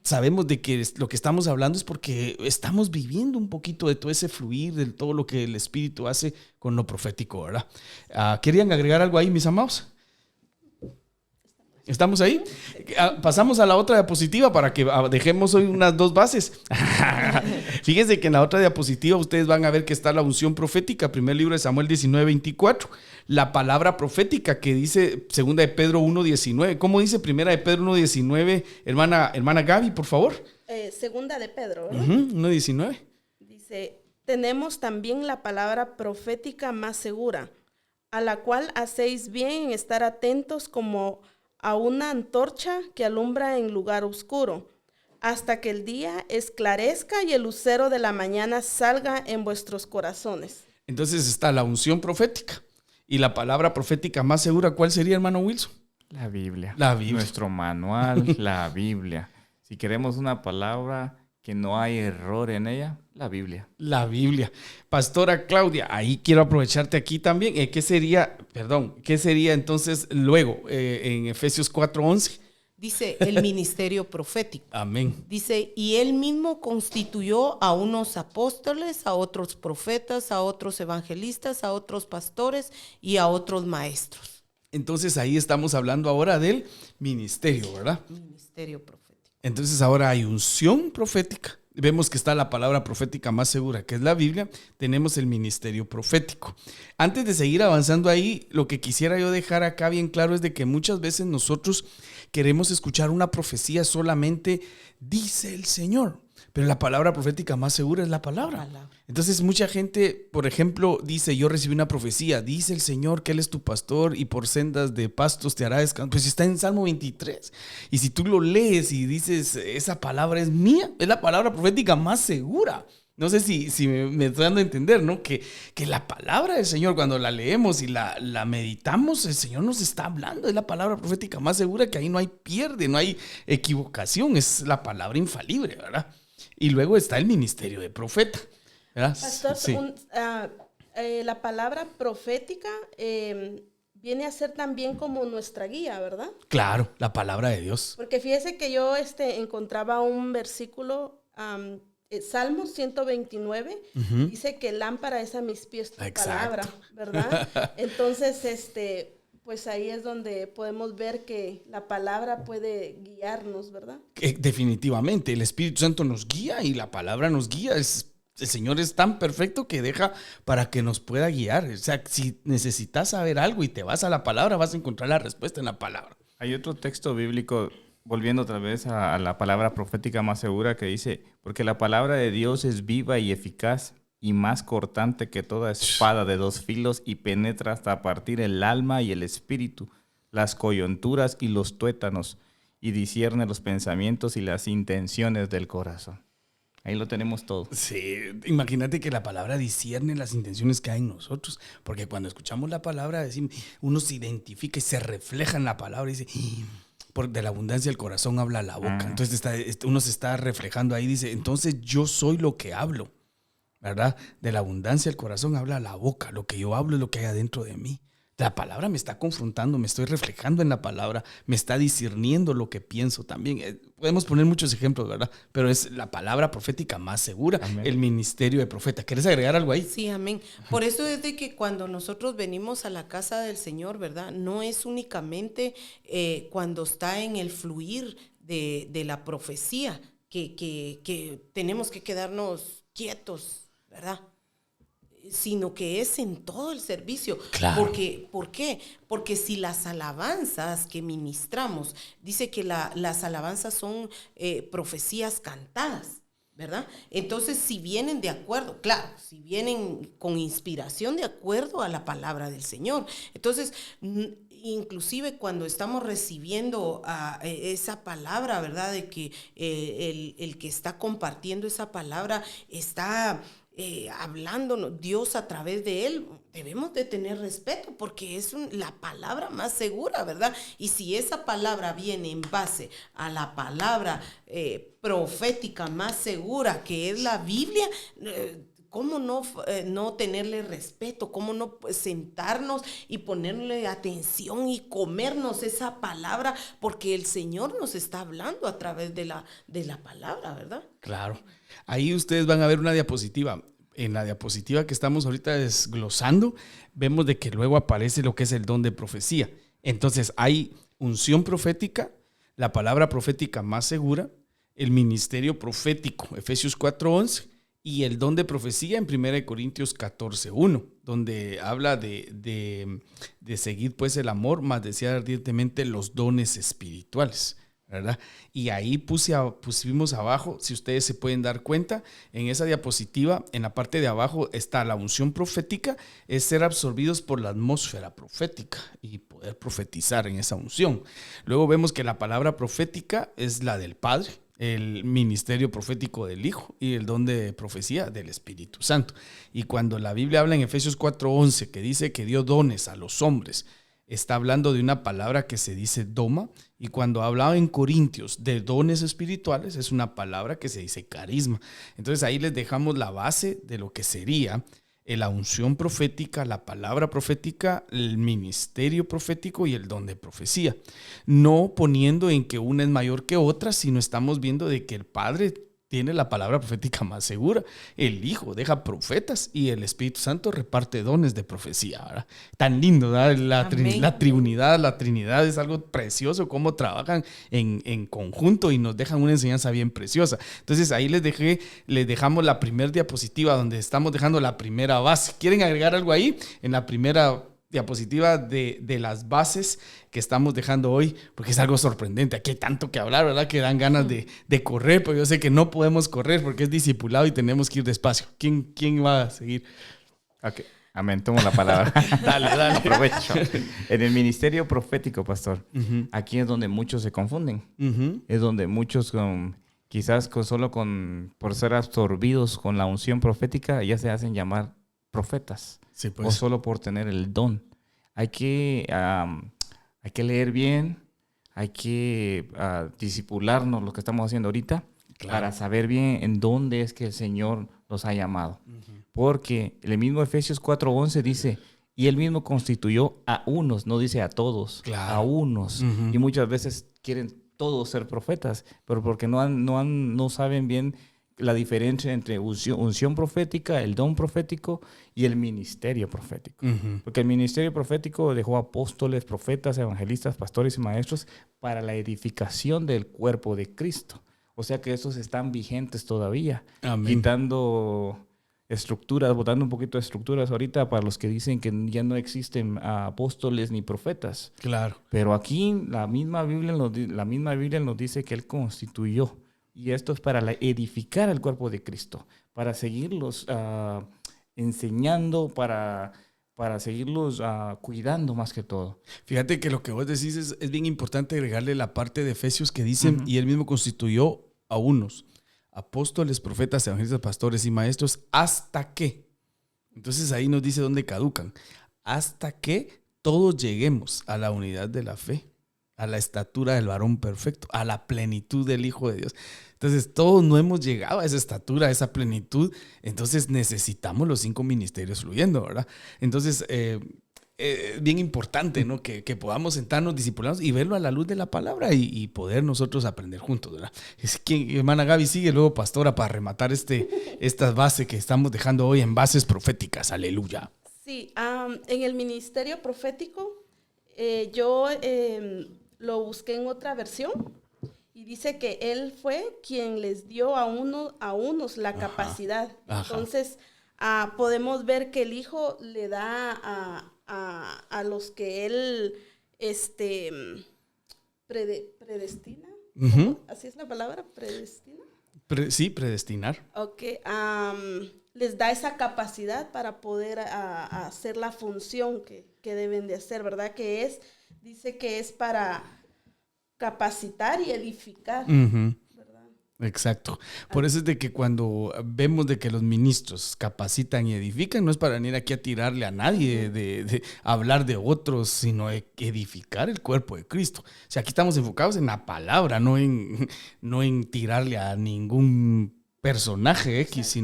Sabemos de que lo que estamos hablando es porque estamos viviendo un poquito de todo ese fluir, de todo lo que el Espíritu hace con lo profético, ¿verdad? ¿Querían agregar algo ahí, mis amados? ¿Estamos ahí? Pasamos a la otra diapositiva para que dejemos hoy unas 2 bases. Fíjense que en la otra diapositiva ustedes van a ver que está la unción profética, primer libro de Samuel 19:24. La palabra profética que dice segunda de Pedro 1:19. ¿Cómo dice primera de Pedro 1:19? Hermana Gaby, por favor. Segunda de Pedro, ¿verdad? 1:19. Dice, tenemos también la palabra profética más segura, a la cual hacéis bien en estar atentos como a una antorcha que alumbra en lugar oscuro, hasta que el día esclarezca y el lucero de la mañana salga en vuestros corazones. Entonces está la unción profética. Y la palabra profética más segura, ¿cuál sería, hermano Wilson? La Biblia. La Biblia. Nuestro manual, la Biblia. Si queremos una palabra que no hay error en ella, la Biblia. La Biblia. Pastora Claudia, ahí quiero aprovecharte aquí también. ¿Qué sería entonces luego en Efesios 4:11? Dice el ministerio profético. Amén. Dice, y él mismo constituyó a unos apóstoles, a otros profetas, a otros evangelistas, a otros pastores y a otros maestros. Entonces ahí estamos hablando ahora del ministerio, ¿verdad? Ministerio profético. Entonces ahora hay unción profética. Vemos que está la palabra profética más segura, que es la Biblia. Tenemos el ministerio profético. Antes de seguir avanzando ahí, lo que quisiera yo dejar acá bien claro es de que muchas veces nosotros queremos escuchar una profecía solamente, dice el Señor. Pero la palabra profética más segura es la palabra. Entonces mucha gente, por ejemplo, dice, yo recibí una profecía, dice el Señor que Él es tu pastor y por sendas de pastos te hará descansar. Pues está en Salmo 23. Y si tú lo lees y dices, esa palabra es mía, es la palabra profética más segura. No sé si me estoy dando a entender, ¿no? Que la palabra del Señor, cuando la leemos y la meditamos, el Señor nos está hablando. Es la palabra profética más segura, que ahí no hay pierde, no hay equivocación. Es la palabra infalible, ¿verdad? Y luego está el ministerio de profeta, ¿verdad? Pastor, Sí. la palabra profética viene a ser también como nuestra guía, ¿verdad? Claro, la palabra de Dios. Porque fíjese que yo encontraba un versículo, Salmos 129, dice que lámpara es a mis pies tu Exacto. palabra, ¿verdad? Entonces, pues ahí es donde podemos ver que la palabra puede guiarnos, ¿verdad? Definitivamente, el Espíritu Santo nos guía y la palabra nos guía. El Señor es tan perfecto que deja para que nos pueda guiar. O sea, si necesitas saber algo y te vas a la palabra, vas a encontrar la respuesta en la palabra. Hay otro texto bíblico, volviendo otra vez a la palabra profética más segura, que dice, porque la palabra de Dios es viva y eficaz y más cortante que toda espada de 2 filos y penetra hasta partir el alma y el espíritu, las coyunturas y los tuétanos, y discierne los pensamientos y las intenciones del corazón. Ahí lo tenemos todo. Sí, imagínate que la palabra discierne las intenciones que hay en nosotros, porque cuando escuchamos la palabra, decimos, uno se identifica y se refleja en la palabra y dice, de la abundancia del corazón habla la boca. Entonces uno se está reflejando ahí, dice, entonces yo soy lo que hablo, ¿verdad? De la abundancia del corazón habla la boca, lo que yo hablo es lo que hay adentro de mí. La palabra me está confrontando, me estoy reflejando en la palabra, me está discerniendo lo que pienso también. Podemos poner muchos ejemplos, ¿verdad? Pero es la palabra profética más segura, Amén. el ministerio de profeta. ¿Quieres agregar algo ahí? Sí, amén. Por eso es de que cuando nosotros venimos a la casa del Señor, ¿verdad? No es únicamente cuando está en el fluir de la profecía que tenemos que quedarnos quietos, ¿verdad? Sino que es en todo el servicio. Claro. ¿Por qué? Porque si las alabanzas que ministramos, dice que las alabanzas son profecías cantadas, ¿verdad? Entonces, si vienen de acuerdo, claro, si vienen con inspiración de acuerdo a la palabra del Señor. Entonces, inclusive cuando estamos recibiendo esa palabra, ¿verdad? De que el que está compartiendo esa palabra está hablándonos Dios a través de él, debemos de tener respeto porque es la palabra más segura, ¿verdad? Y si esa palabra viene en base a la palabra profética más segura que es la Biblia, ¿cómo no tenerle respeto? ¿Cómo no sentarnos y ponerle atención y comernos esa palabra? Porque el Señor nos está hablando a través de la palabra, ¿verdad? Claro. Ahí ustedes van a ver una diapositiva. En la diapositiva que estamos ahorita desglosando, vemos de que luego aparece lo que es el don de profecía. Entonces hay unción profética, la palabra profética más segura, el ministerio profético, Efesios 4:11, y el don de profecía en 1 Corintios 14:1, donde habla de seguir pues el amor, más desear ardientemente los dones espirituales, ¿verdad? Y ahí pusimos abajo, si ustedes se pueden dar cuenta, en esa diapositiva, en la parte de abajo está la unción profética, es ser absorbidos por la atmósfera profética y poder profetizar en esa unción. Luego vemos que la palabra profética es la del Padre, el ministerio profético del Hijo y el don de profecía del Espíritu Santo. Y cuando la Biblia habla en Efesios 4:11 que dice que dio dones a los hombres, está hablando de una palabra que se dice doma, y cuando hablaba en Corintios de dones espirituales es una palabra que se dice carisma. Entonces ahí les dejamos la base de lo que sería la unción profética, la palabra profética, el ministerio profético y el don de profecía. No poniendo en que una es mayor que otra, sino estamos viendo de que el Padre tiene la palabra profética más segura, el Hijo deja profetas y el Espíritu Santo reparte dones de profecía, ¿verdad? Tan lindo, ¿verdad? La Trinidad es algo precioso, cómo trabajan en conjunto y nos dejan una enseñanza bien preciosa. Entonces ahí les dejamos la primera diapositiva donde estamos dejando la primera base. ¿Quieren agregar algo ahí? En la primera diapositiva de las bases que estamos dejando hoy, porque es algo sorprendente. Aquí hay tanto que hablar, ¿verdad? Que dan ganas de correr, pero yo sé que no podemos correr porque es discipulado y tenemos que ir despacio. ¿Quién va a seguir? Ok, amén, tomo la palabra. Dale. Aprovecho. En el ministerio profético, pastor, aquí es donde muchos se confunden. Es donde muchos, quizás por ser absorbidos con la unción profética, ya se hacen llamar profetas. Sí, pues. O solo por tener el don. Hay que leer bien, hay que discipularnos lo que estamos haciendo ahorita, claro, para saber bien en dónde es que el Señor nos ha llamado. Porque el mismo Efesios 4:11 dice, y Él mismo constituyó a unos, no dice a todos, claro, a unos. Y muchas veces quieren todos ser profetas, pero porque no saben bien la diferencia entre unción profética, el don profético y el ministerio profético. Porque el ministerio profético dejó apóstoles, profetas, evangelistas, pastores y maestros para la edificación del cuerpo de Cristo. O sea que esos están vigentes todavía. Amén. Quitando estructuras, botando un poquito de estructuras ahorita para los que dicen que ya no existen apóstoles ni profetas. Claro. Pero aquí la misma Biblia nos dice que Él constituyó Y esto es para edificar al cuerpo de Cristo, para seguirlos enseñando, para seguirlos cuidando más que todo. Fíjate que lo que vos decís es bien importante agregarle la parte de Efesios que dicen, y él mismo constituyó a unos apóstoles, profetas, evangelistas, pastores y maestros, hasta que. Entonces ahí nos dice dónde caducan. Hasta que todos lleguemos a la unidad de la fe, a la estatura del varón perfecto, a la plenitud del Hijo de Dios. Entonces todos no hemos llegado a esa estatura, a esa plenitud. Entonces necesitamos los 5 ministerios fluyendo, ¿verdad? Entonces bien importante, ¿no? Que podamos sentarnos, discipulados y verlo a la luz de la palabra y poder nosotros aprender juntos, ¿verdad? Es que hermana Gaby sigue luego, pastora, para rematar esta base que estamos dejando hoy en bases proféticas. Aleluya. Sí, en el ministerio profético yo lo busqué en otra versión y dice que él fue quien les dio a unos la capacidad. Entonces podemos ver que el Hijo le da a los que él predestina. ¿Así es la palabra? ¿Predestina? Sí, predestinar. Ok, les da esa capacidad para poder hacer la función que deben de hacer, ¿verdad? Dice que es para capacitar y edificar, ¿verdad? Exacto. Por eso es de que cuando vemos de que los ministros capacitan y edifican, no es para venir aquí a tirarle a nadie, de hablar de otros, sino de edificar el cuerpo de Cristo. O sea, aquí estamos enfocados en la palabra, no en tirarle a ningún personaje X,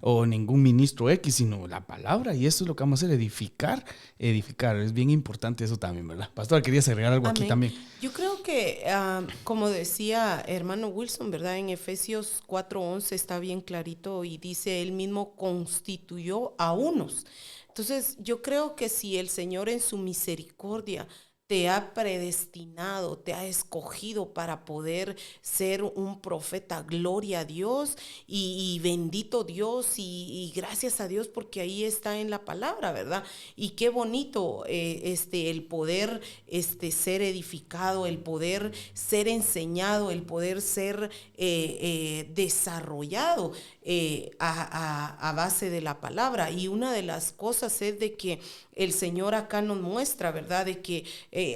o ningún ministro X, sino la palabra. Y eso es lo que vamos a hacer, edificar. Es bien importante eso también, ¿verdad? Pastor, querías agregar algo aquí también. Yo creo que, como decía hermano Wilson, ¿verdad? En Efesios 4:11 está bien clarito y dice, él mismo constituyó a unos. Entonces, yo creo que si el Señor en su misericordia te ha predestinado, te ha escogido para poder ser un profeta, gloria a Dios y bendito Dios y gracias a Dios porque ahí está en la palabra, ¿verdad? Y qué bonito el poder ser edificado, el poder ser enseñado, el poder ser desarrollado a base de la palabra. Y una de las cosas es de que el Señor acá nos muestra, ¿verdad? De que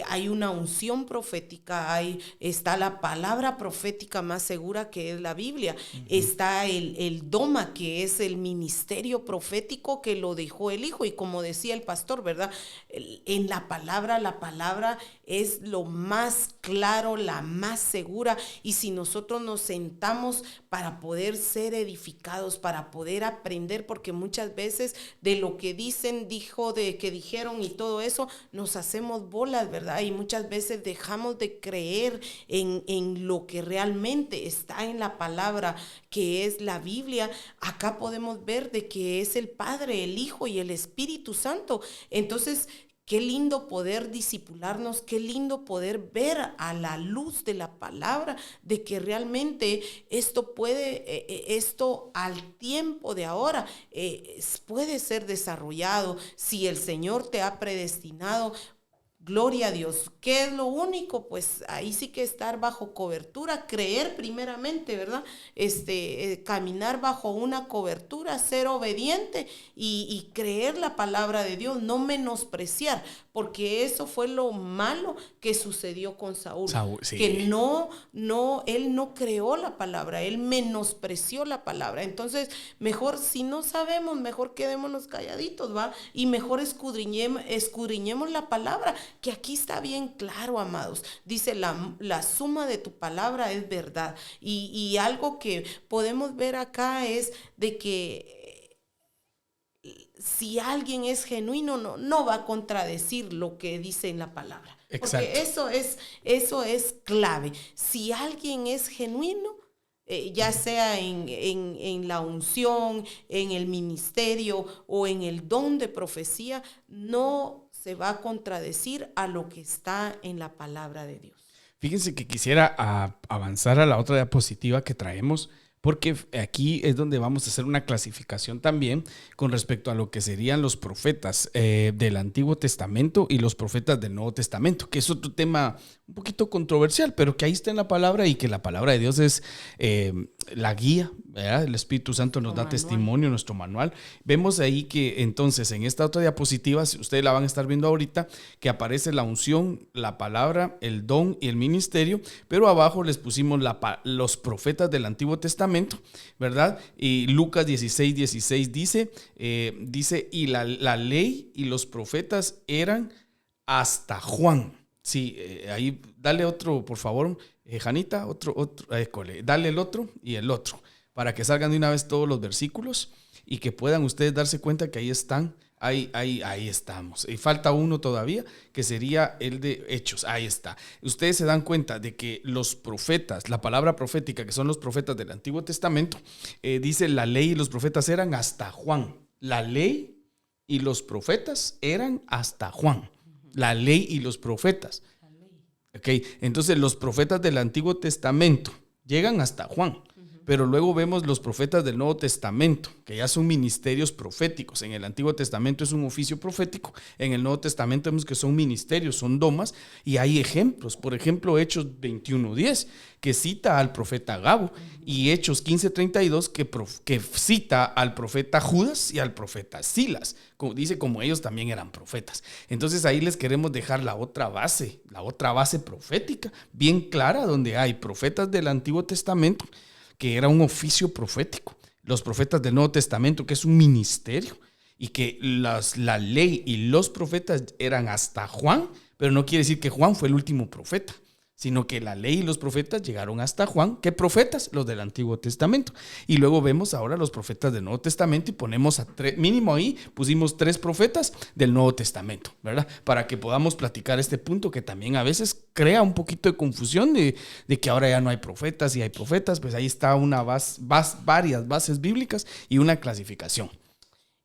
hay una unción profética, está la palabra profética más segura que es la Biblia, está el doma que es el ministerio profético que lo dejó el Hijo y como decía el pastor, ¿verdad? En la palabra es lo más claro, la más segura y si nosotros nos sentamos para poder ser edificados, para poder aprender, porque muchas veces de lo que dicen, que dijeron y todo eso, nos hacemos bolas, ¿verdad? Y muchas veces dejamos de creer en lo que realmente está en la palabra, que es la Biblia. Acá podemos ver de que es el Padre, el Hijo y el Espíritu Santo. Entonces, qué lindo poder discipularnos, qué lindo poder ver a la luz de la palabra, de que realmente esto al tiempo de ahora puede ser desarrollado. Si el Señor te ha predestinado, gloria a Dios. ¿Qué es lo único? Pues ahí sí que estar bajo cobertura, creer primeramente, ¿verdad? Caminar bajo una cobertura, ser obediente y creer la palabra de Dios, no menospreciar, porque eso fue lo malo que sucedió con Saúl. Sí. Que él no creó la palabra, él menospreció la palabra. Entonces, mejor si no sabemos, mejor quedémonos calladitos, ¿va? Y mejor escudriñemos la palabra, que aquí está bien claro, amados. Dice, la suma de tu palabra es verdad. Y algo que podemos ver acá es de que si alguien es genuino, no va a contradecir lo que dice en la palabra. Exacto. Porque eso es clave. Si alguien es genuino, ya sea en la unción, en el ministerio o en el don de profecía, no se va a contradecir a lo que está en la palabra de Dios. Fíjense que quisiera avanzar a la otra diapositiva que traemos Porque aquí es donde vamos a hacer una clasificación también con respecto a lo que serían los profetas del Antiguo Testamento y los profetas del Nuevo Testamento, que es otro tema un poquito controversial, pero que ahí está en la palabra y que la palabra de Dios es la guía, ¿verdad? El Espíritu Santo nos da testimonio, nuestro manual. Vemos ahí que entonces en esta otra diapositiva, si ustedes la van a estar viendo ahorita, que aparece la unción, la palabra, el don y el ministerio, pero abajo les pusimos los profetas del Antiguo Testamento, ¿verdad? Y Lucas 16:16 dice, y la ley y los profetas eran hasta Juan. Sí, ahí dale otro, por favor, Janita, dale el otro y el otro, para que salgan de una vez todos los versículos y que puedan ustedes darse cuenta que ahí están. Ahí estamos. Y falta uno todavía, que sería el de Hechos. Ahí está. Ustedes se dan cuenta de que los profetas, la palabra profética, que son los profetas del Antiguo Testamento, dice la ley y los profetas eran hasta Juan. La ley y los profetas eran hasta Juan. La ley y los profetas. Okay. Entonces los profetas del Antiguo Testamento llegan hasta Juan. Pero luego vemos los profetas del Nuevo Testamento, que ya son ministerios proféticos. En el Antiguo Testamento es un oficio profético. En el Nuevo Testamento vemos que son ministerios, son domas. Y hay ejemplos. Por ejemplo, Hechos 21:10, que cita al profeta Gabo. Y Hechos 15:32, que cita al profeta Judas y al profeta Silas. Como dice, como ellos también eran profetas. Entonces ahí les queremos dejar la otra base profética, bien clara, donde hay profetas del Antiguo Testamento, que era un oficio profético, los profetas del Nuevo Testamento, que es un ministerio, y que la ley y los profetas eran hasta Juan, pero no quiere decir que Juan fue el último profeta, sino que la ley y los profetas llegaron hasta Juan. ¿Qué profetas? Los del Antiguo Testamento. Y luego vemos ahora los profetas del Nuevo Testamento y ponemos mínimo ahí pusimos 3 profetas del Nuevo Testamento, ¿verdad? Para que podamos platicar este punto que también a veces crea un poquito de confusión de que ahora ya no hay profetas y hay profetas. Pues ahí está varias bases bíblicas y una clasificación.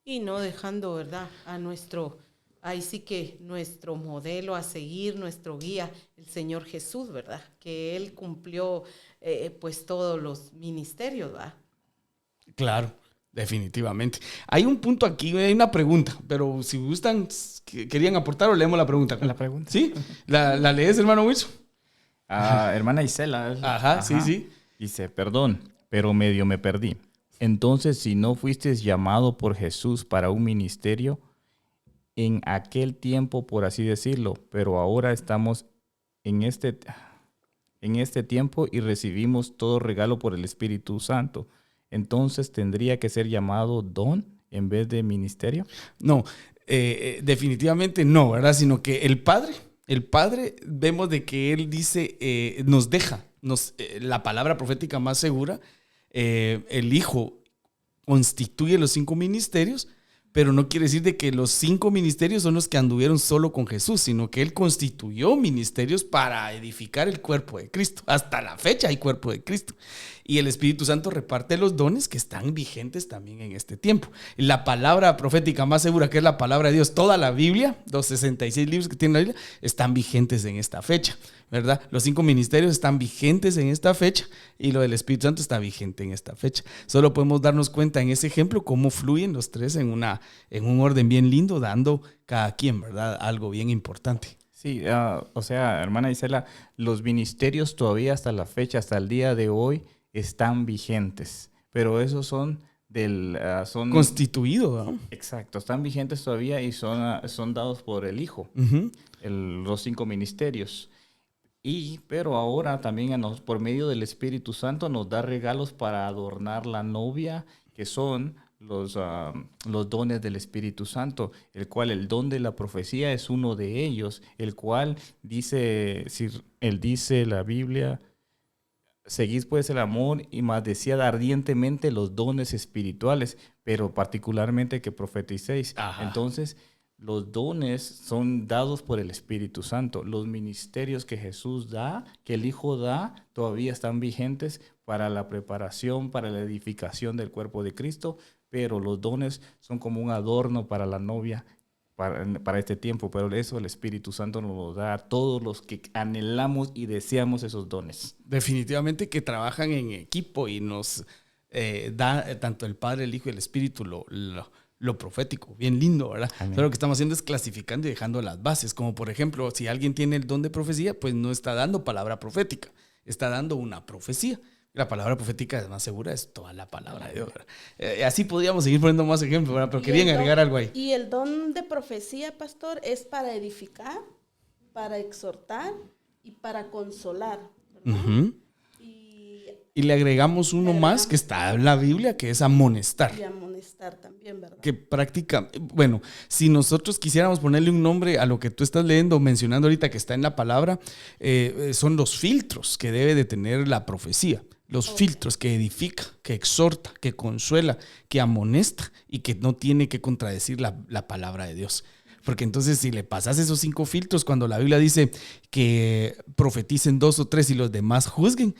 Y no dejando, ¿verdad?, ahí sí que nuestro modelo a seguir, nuestro guía, el Señor Jesús, ¿verdad? Que Él cumplió pues todos los ministerios, ¿verdad? Claro, definitivamente. Hay un punto aquí, hay una pregunta, pero si gustan, ¿querían aportar o leemos la pregunta? La pregunta. ¿Sí? ¿La lees, hermano Wilson? Hermana Isela. Ajá, sí. Dice, perdón, pero medio me perdí. Entonces, si no fuiste llamado por Jesús para un ministerio, en aquel tiempo, por así decirlo, pero ahora estamos en este tiempo y recibimos todo regalo por el Espíritu Santo. Entonces, ¿tendría que ser llamado don en vez de ministerio? No, definitivamente no, ¿verdad? Sino que el Padre vemos de que Él dice, nos deja, la palabra profética más segura, el Hijo constituye los 5 ministerios, pero no quiere decir de que los 5 ministerios son los que anduvieron solo con Jesús, sino que Él constituyó ministerios para edificar el cuerpo de Cristo. Hasta la fecha hay cuerpo de Cristo. Y el Espíritu Santo reparte los dones que están vigentes también en este tiempo. La palabra profética más segura, que es la palabra de Dios, toda la Biblia, los 66 libros que tiene la Biblia, están vigentes en esta fecha, ¿verdad? Los 5 ministerios están vigentes en esta fecha y lo del Espíritu Santo está vigente en esta fecha. Solo podemos darnos cuenta en ese ejemplo cómo fluyen los 3 en un orden bien lindo, dando cada quien, ¿verdad?, algo bien importante. Sí, hermana Isela, los ministerios todavía hasta la fecha, hasta el día de hoy, están vigentes, pero esos son constituidos, ¿no? Exacto, están vigentes todavía y son dados por el Hijo, los 5 ministerios. Pero ahora también por medio del Espíritu Santo nos da regalos para adornar la novia, que son los dones del Espíritu Santo, el cual el don de la profecía es uno de ellos, el cual dice la Biblia, seguid pues el amor y más desead ardientemente los dones espirituales, pero particularmente que profeticéis. Ajá. Entonces, los dones son dados por el Espíritu Santo. Los ministerios que Jesús da, que el Hijo da, todavía están vigentes para la preparación, para la edificación del cuerpo de Cristo, pero los dones son como un adorno para la novia, para este tiempo, pero eso el Espíritu Santo nos lo da a todos los que anhelamos y deseamos esos dones. Definitivamente que trabajan en equipo y nos da tanto el Padre, el Hijo y el Espíritu lo profético. Bien lindo, ¿verdad? Amén. Pero lo que estamos haciendo es clasificando y dejando las bases. Como por ejemplo, si alguien tiene el don de profecía, pues no está dando palabra profética, está dando una profecía. La palabra profética es más segura, es toda la palabra de Dios, ¿verdad? Así podríamos seguir poniendo más ejemplos, ¿verdad? Pero Y querían el don- agregar algo ahí. Y el don de profecía, pastor, es para edificar, para exhortar y para consolar, ¿verdad? Ujú. Y le agregamos uno más que está en la Biblia, que es amonestar. Y amonestar también, ¿verdad? Que practica, bueno, si nosotros quisiéramos ponerle un nombre a lo que tú estás leyendo, mencionando ahorita que está en la palabra, son los filtros que debe de tener la profecía. Los filtros que edifica, que exhorta, que consuela, que amonesta y que no tiene que contradecir la palabra de Dios. Porque entonces si le pasas esos 5 filtros, cuando la Biblia dice que profeticen 2 o 3 y los demás juzguen,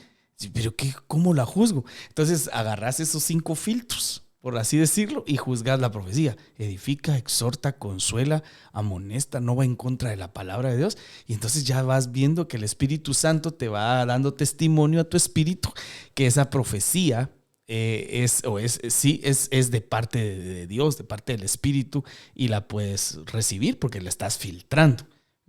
pero ¿cómo la juzgo? Entonces agarras esos 5 filtros, por así decirlo, y juzgas la profecía. Edifica, exhorta, consuela, amonesta, no va en contra de la palabra de Dios. Y entonces ya vas viendo que el Espíritu Santo te va dando testimonio a tu espíritu que esa profecía es de parte de Dios, de parte del Espíritu, y la puedes recibir porque la estás filtrando.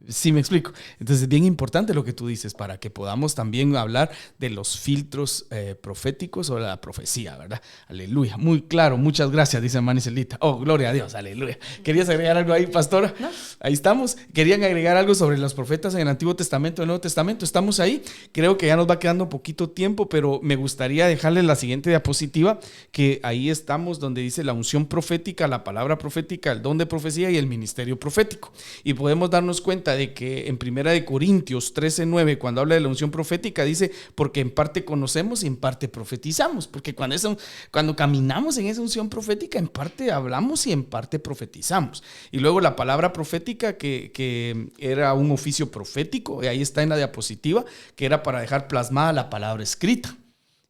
Sí, me explico. Entonces es bien importante lo que tú dices para que podamos también hablar de los filtros proféticos o de la profecía, ¿verdad? Aleluya. Muy claro. Muchas gracias, dice Manicelita. Oh, gloria a Dios. Aleluya. ¿Querías agregar algo ahí, pastora? No. Ahí estamos. ¿Querían agregar algo sobre los profetas en el Antiguo Testamento y el Nuevo Testamento? Estamos ahí. Creo que ya nos va quedando poquito tiempo, pero me gustaría dejarles la siguiente diapositiva, que ahí estamos donde dice la unción profética, la palabra profética, el don de profecía y el ministerio profético. Y podemos darnos cuenta de que en 1 Corintios 13:9, cuando habla de la unción profética, dice, porque en parte conocemos y en parte profetizamos, porque cuando caminamos en esa unción profética, en parte hablamos y en parte profetizamos. Y luego la palabra profética, que era un oficio profético, y ahí está en la diapositiva, que era para dejar plasmada la palabra escrita.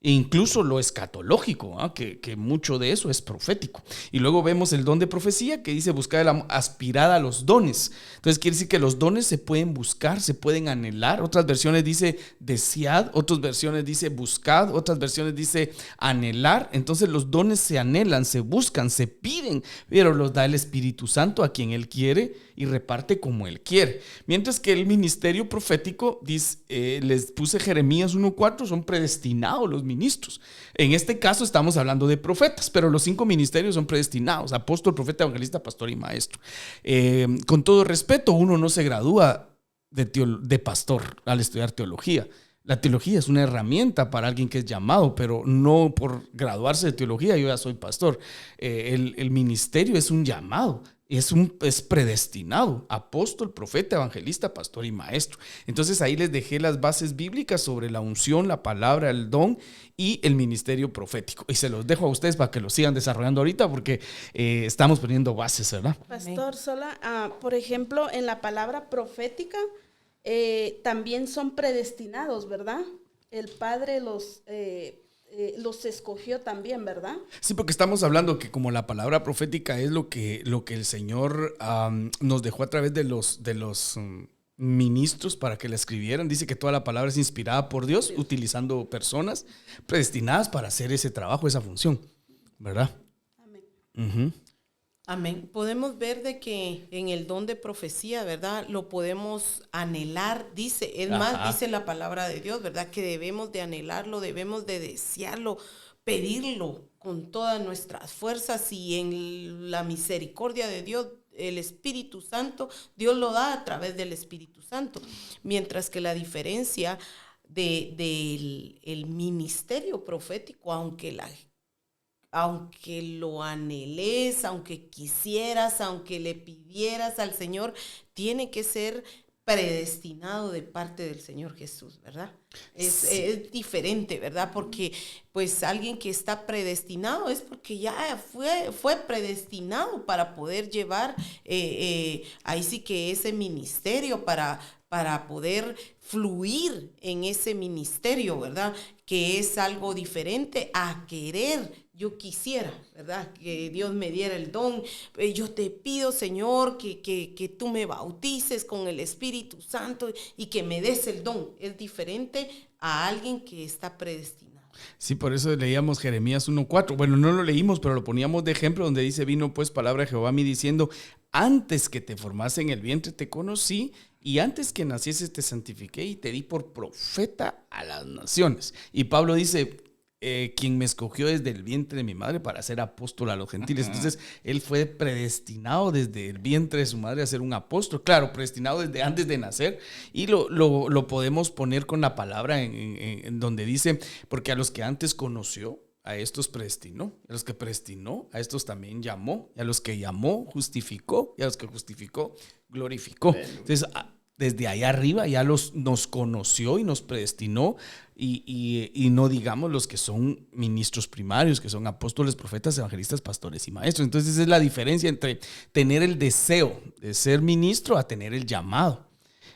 E incluso lo escatológico, que mucho de eso es profético. Y luego vemos el don de profecía que dice buscar aspirad a los dones. Entonces quiere decir que los dones se pueden buscar, se pueden anhelar. Otras versiones dice desead, otras versiones dice buscad, otras versiones dice anhelar. Entonces los dones se anhelan, se buscan, se piden, pero los da el Espíritu Santo a quien Él quiere y reparte como Él quiere. Mientras que el ministerio profético, dice, les puse Jeremías 1:4, son predestinados los ministros. En este caso estamos hablando de profetas, pero los 5 ministerios son predestinados: apóstol, profeta, evangelista, pastor y maestro. Con todo respeto, uno no se gradúa de pastor al estudiar teología. La teología es una herramienta para alguien que es llamado, pero no por graduarse de teología yo ya soy pastor. El ministerio es un llamado. Es predestinado: apóstol, profeta, evangelista, pastor y maestro. Entonces ahí les dejé las bases bíblicas sobre la unción, la palabra, el don y el ministerio profético. Y se los dejo a ustedes para que lo sigan desarrollando ahorita, porque estamos poniendo bases, ¿verdad? Pastor Sola, por ejemplo, en la palabra profética también son predestinados, ¿verdad? El Padre los escogió también, ¿verdad? Sí, porque estamos hablando que como la palabra profética es lo que el Señor nos dejó a través de los ministros para que la escribieran. Dice que toda la palabra es inspirada por Dios, utilizando personas predestinadas para hacer ese trabajo, esa función, ¿verdad? Amén. Uh-huh. Amén. Podemos ver de que en el don de profecía, ¿verdad? Lo podemos anhelar, dice, es más, dice la palabra de Dios, ¿verdad? Que debemos de anhelarlo, debemos de desearlo, pedirlo con todas nuestras fuerzas, y en la misericordia de Dios, el Espíritu Santo, Dios lo da a través del Espíritu Santo. Mientras que la diferencia del ministerio profético, aunque lo anheles, aunque quisieras, aunque le pidieras al Señor, tiene que ser predestinado de parte del Señor Jesús, ¿verdad? Es diferente, ¿verdad? Porque pues alguien que está predestinado es porque ya fue predestinado para poder llevar ahí sí que ese ministerio, para poder fluir en ese ministerio, ¿verdad? Que es algo diferente a querer. Yo quisiera, ¿verdad? Que Dios me diera el don. Yo te pido, Señor, que tú me bautices con el Espíritu Santo y que me des el don. Es diferente a alguien que está predestinado. Sí, por eso leíamos Jeremías 1:4. Bueno, no lo leímos, pero lo poníamos de ejemplo, donde dice: vino pues palabra de Jehová a mí diciendo, antes que te formase en el vientre te conocí, y antes que nacieses te santifiqué y te di por profeta a las naciones. Y Pablo dice, quien me escogió desde el vientre de mi madre para ser apóstol a los gentiles. Entonces, él fue predestinado desde el vientre de su madre a ser un apóstol. Claro, predestinado desde antes de nacer. Y lo podemos poner con la palabra en donde dice, porque a los que antes conoció, a estos predestinó. A los que predestinó, a estos también llamó. Y a los que llamó, justificó. Y a los que justificó, glorificó. Entonces, desde allá arriba ya nos conoció y nos predestinó. Y no digamos los que son ministros primarios, que son apóstoles, profetas, evangelistas, pastores y maestros. Entonces, esa es la diferencia entre tener el deseo de ser ministro a tener el llamado.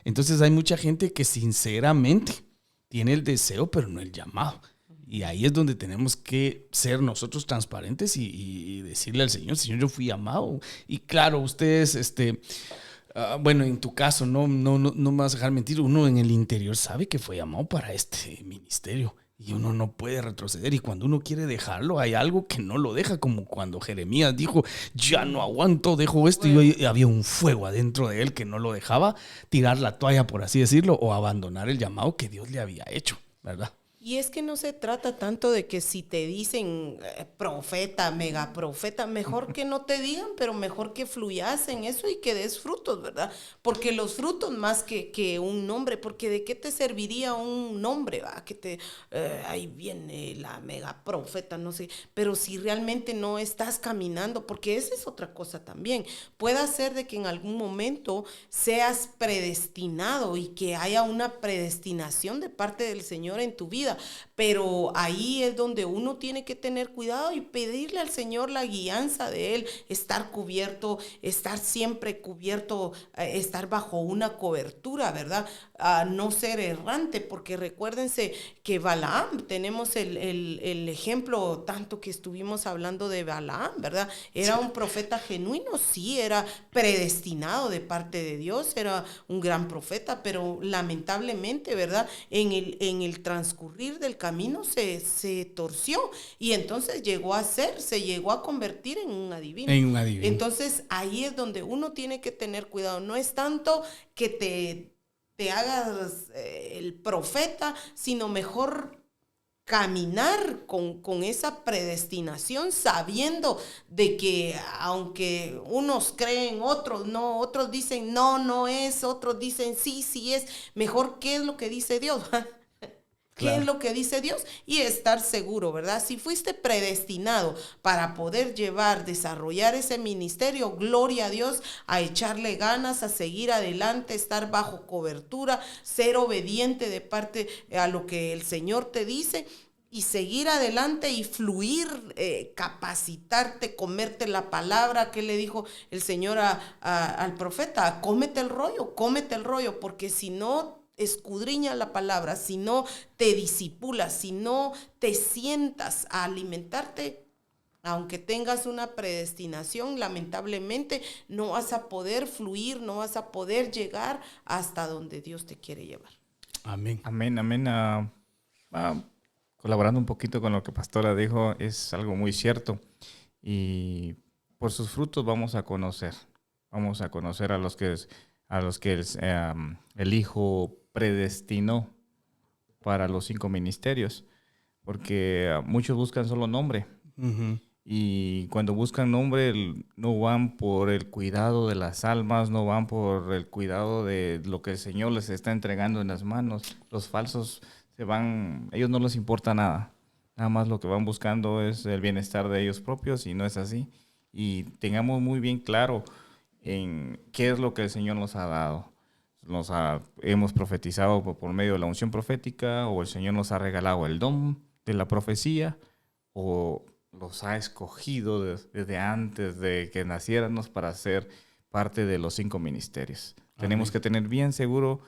Entonces, hay mucha gente que sinceramente tiene el deseo, pero no el llamado. Y ahí es donde tenemos que ser nosotros transparentes y decirle al Señor, Señor, yo fui llamado. Y claro, ustedes, bueno, en tu caso, no me vas a dejar mentir, uno en el interior sabe que fue llamado para este ministerio. Y uno no puede retroceder. Y cuando uno quiere dejarlo, hay algo que no lo deja, como cuando Jeremías dijo, ya no aguanto, dejo esto. Y había un fuego adentro de él que no lo dejaba tirar la toalla, por así decirlo, o abandonar el llamado que Dios le había hecho, ¿verdad? Y es que no se trata tanto de que si te dicen profeta, megaprofeta, mejor que no te digan, pero mejor que fluyas en eso y que des frutos, ¿verdad? Porque los frutos más que un nombre, porque ¿de qué te serviría un nombre, va? Que ahí viene la megaprofeta, no sé, pero si realmente no estás caminando, porque esa es otra cosa también. Puede ser de que en algún momento seas predestinado y que haya una predestinación de parte del Señor en tu vida. Pero ahí es donde uno tiene que tener cuidado y pedirle al Señor la guianza de Él, estar cubierto, estar siempre cubierto, estar bajo una cobertura, ¿verdad? No ser errante, porque recuérdense que Balaam, tenemos el ejemplo tanto que estuvimos hablando de Balaam, ¿verdad? Era un profeta genuino, sí, era predestinado de parte de Dios, era un gran profeta, pero lamentablemente, ¿verdad? En el transcurrir del camino se torció y entonces se llegó a convertir en un adivino. Entonces ahí es donde uno tiene que tener cuidado. No es tanto que te hagas el profeta, sino mejor caminar con esa predestinación, sabiendo de que aunque unos creen, otros no, otros dicen no es, otros dicen sí es, mejor qué es lo que dice Dios. ¿Qué es lo que dice Dios? Y estar seguro, ¿verdad? Si fuiste predestinado para poder desarrollar ese ministerio, gloria a Dios, a echarle ganas, a seguir adelante, estar bajo cobertura, ser obediente de parte a lo que el Señor te dice y seguir adelante y fluir, capacitarte, comerte la palabra. ¿Qué le dijo el Señor al profeta? Cómete el rollo, porque si no escudriña la palabra, si no te disipulas, si no te sientas a alimentarte, aunque tengas una predestinación, lamentablemente no vas a poder fluir, no vas a poder llegar hasta donde Dios te quiere llevar. Amén. Amén. Colaborando un poquito con lo que Pastora dijo, es algo muy cierto. Y por sus frutos vamos a conocer a los que el Hijo predestinó para los 5 ministerios, porque muchos buscan solo nombre. Uh-huh. Y cuando buscan nombre no van por el cuidado de las almas, no van por el cuidado de lo que el Señor les está entregando en las manos. Los falsos ellos no les importa nada más lo que van buscando es el bienestar de ellos propios, y no es así. Y tengamos muy bien claro en qué es lo que el Señor nos ha dado. Hemos profetizado por medio de la unción profética, o el Señor nos ha regalado el don de la profecía, o los ha escogido desde antes de que naciéramos para ser parte de los 5 ministerios. Amén. Tenemos que tener bien seguro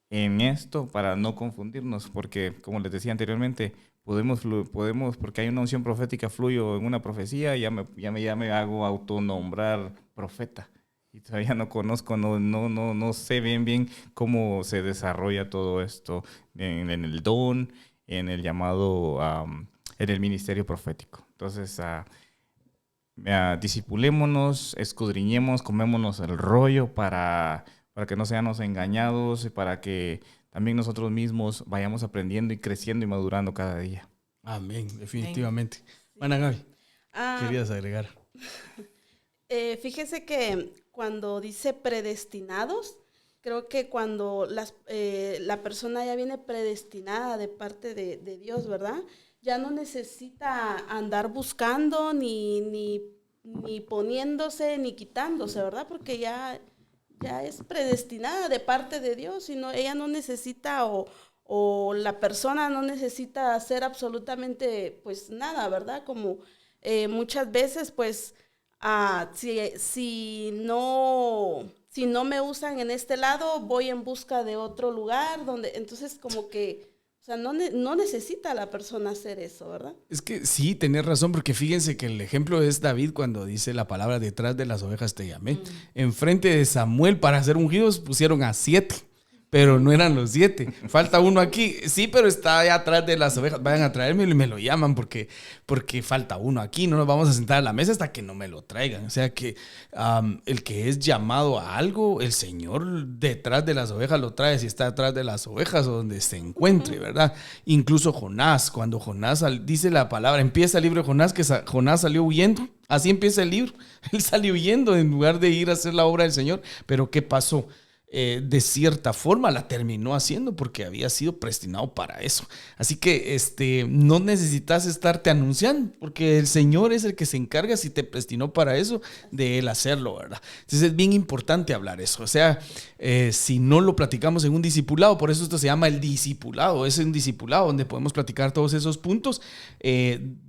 en esto para no confundirnos, porque como les decía anteriormente, podemos porque hay una unción profética, fluyo en una profecía, ya me hago autonombrar profeta. Y todavía no conozco, no sé bien cómo se desarrolla todo esto en el don, en el llamado, en el ministerio profético. Entonces, disipulémonos, escudriñemos, comémonos el rollo para que no seamos engañados y para que también nosotros mismos vayamos aprendiendo y creciendo y madurando cada día. Amén, definitivamente. Mana Gaby, querías agregar. Fíjese que cuando dice predestinados, creo que cuando la persona ya viene predestinada de parte de Dios, ¿verdad? Ya no necesita andar buscando ni poniéndose ni quitándose, ¿verdad? Porque ya es predestinada de parte de Dios, sino ella no necesita o la persona no necesita hacer absolutamente pues nada, ¿verdad? Como muchas veces pues si no me usan en este lado, voy en busca de otro lugar donde, entonces como que, o sea, no necesita la persona hacer eso, ¿verdad? Es que sí, tenés razón, porque fíjense que el ejemplo es David cuando dice la palabra detrás de las ovejas te llamé. Enfrente de Samuel para ser ungidos pusieron a 7. Pero no eran los 7. Falta uno aquí. Sí, pero está allá atrás de las ovejas. Vayan a traérmelo y me lo llaman porque falta uno aquí. No nos vamos a sentar a la mesa hasta que no me lo traigan. O sea que el que es llamado a algo, el Señor detrás de las ovejas lo trae si está detrás de las ovejas o donde se encuentre, ¿verdad? Incluso Jonás, cuando Jonás dice la palabra, empieza el libro de Jonás, que Jonás salió huyendo. Así empieza el libro. Él salió huyendo en lugar de ir a hacer la obra del Señor. Pero ¿qué pasó? De cierta forma la terminó haciendo porque había sido predestinado para eso. Así que no necesitas estarte anunciando porque el Señor es el que se encarga, si te predestinó para eso, de Él hacerlo, ¿verdad? Entonces es bien importante hablar eso. O sea, si no lo platicamos en un discipulado, por eso esto se llama el discipulado. Es un discipulado donde podemos platicar todos esos puntos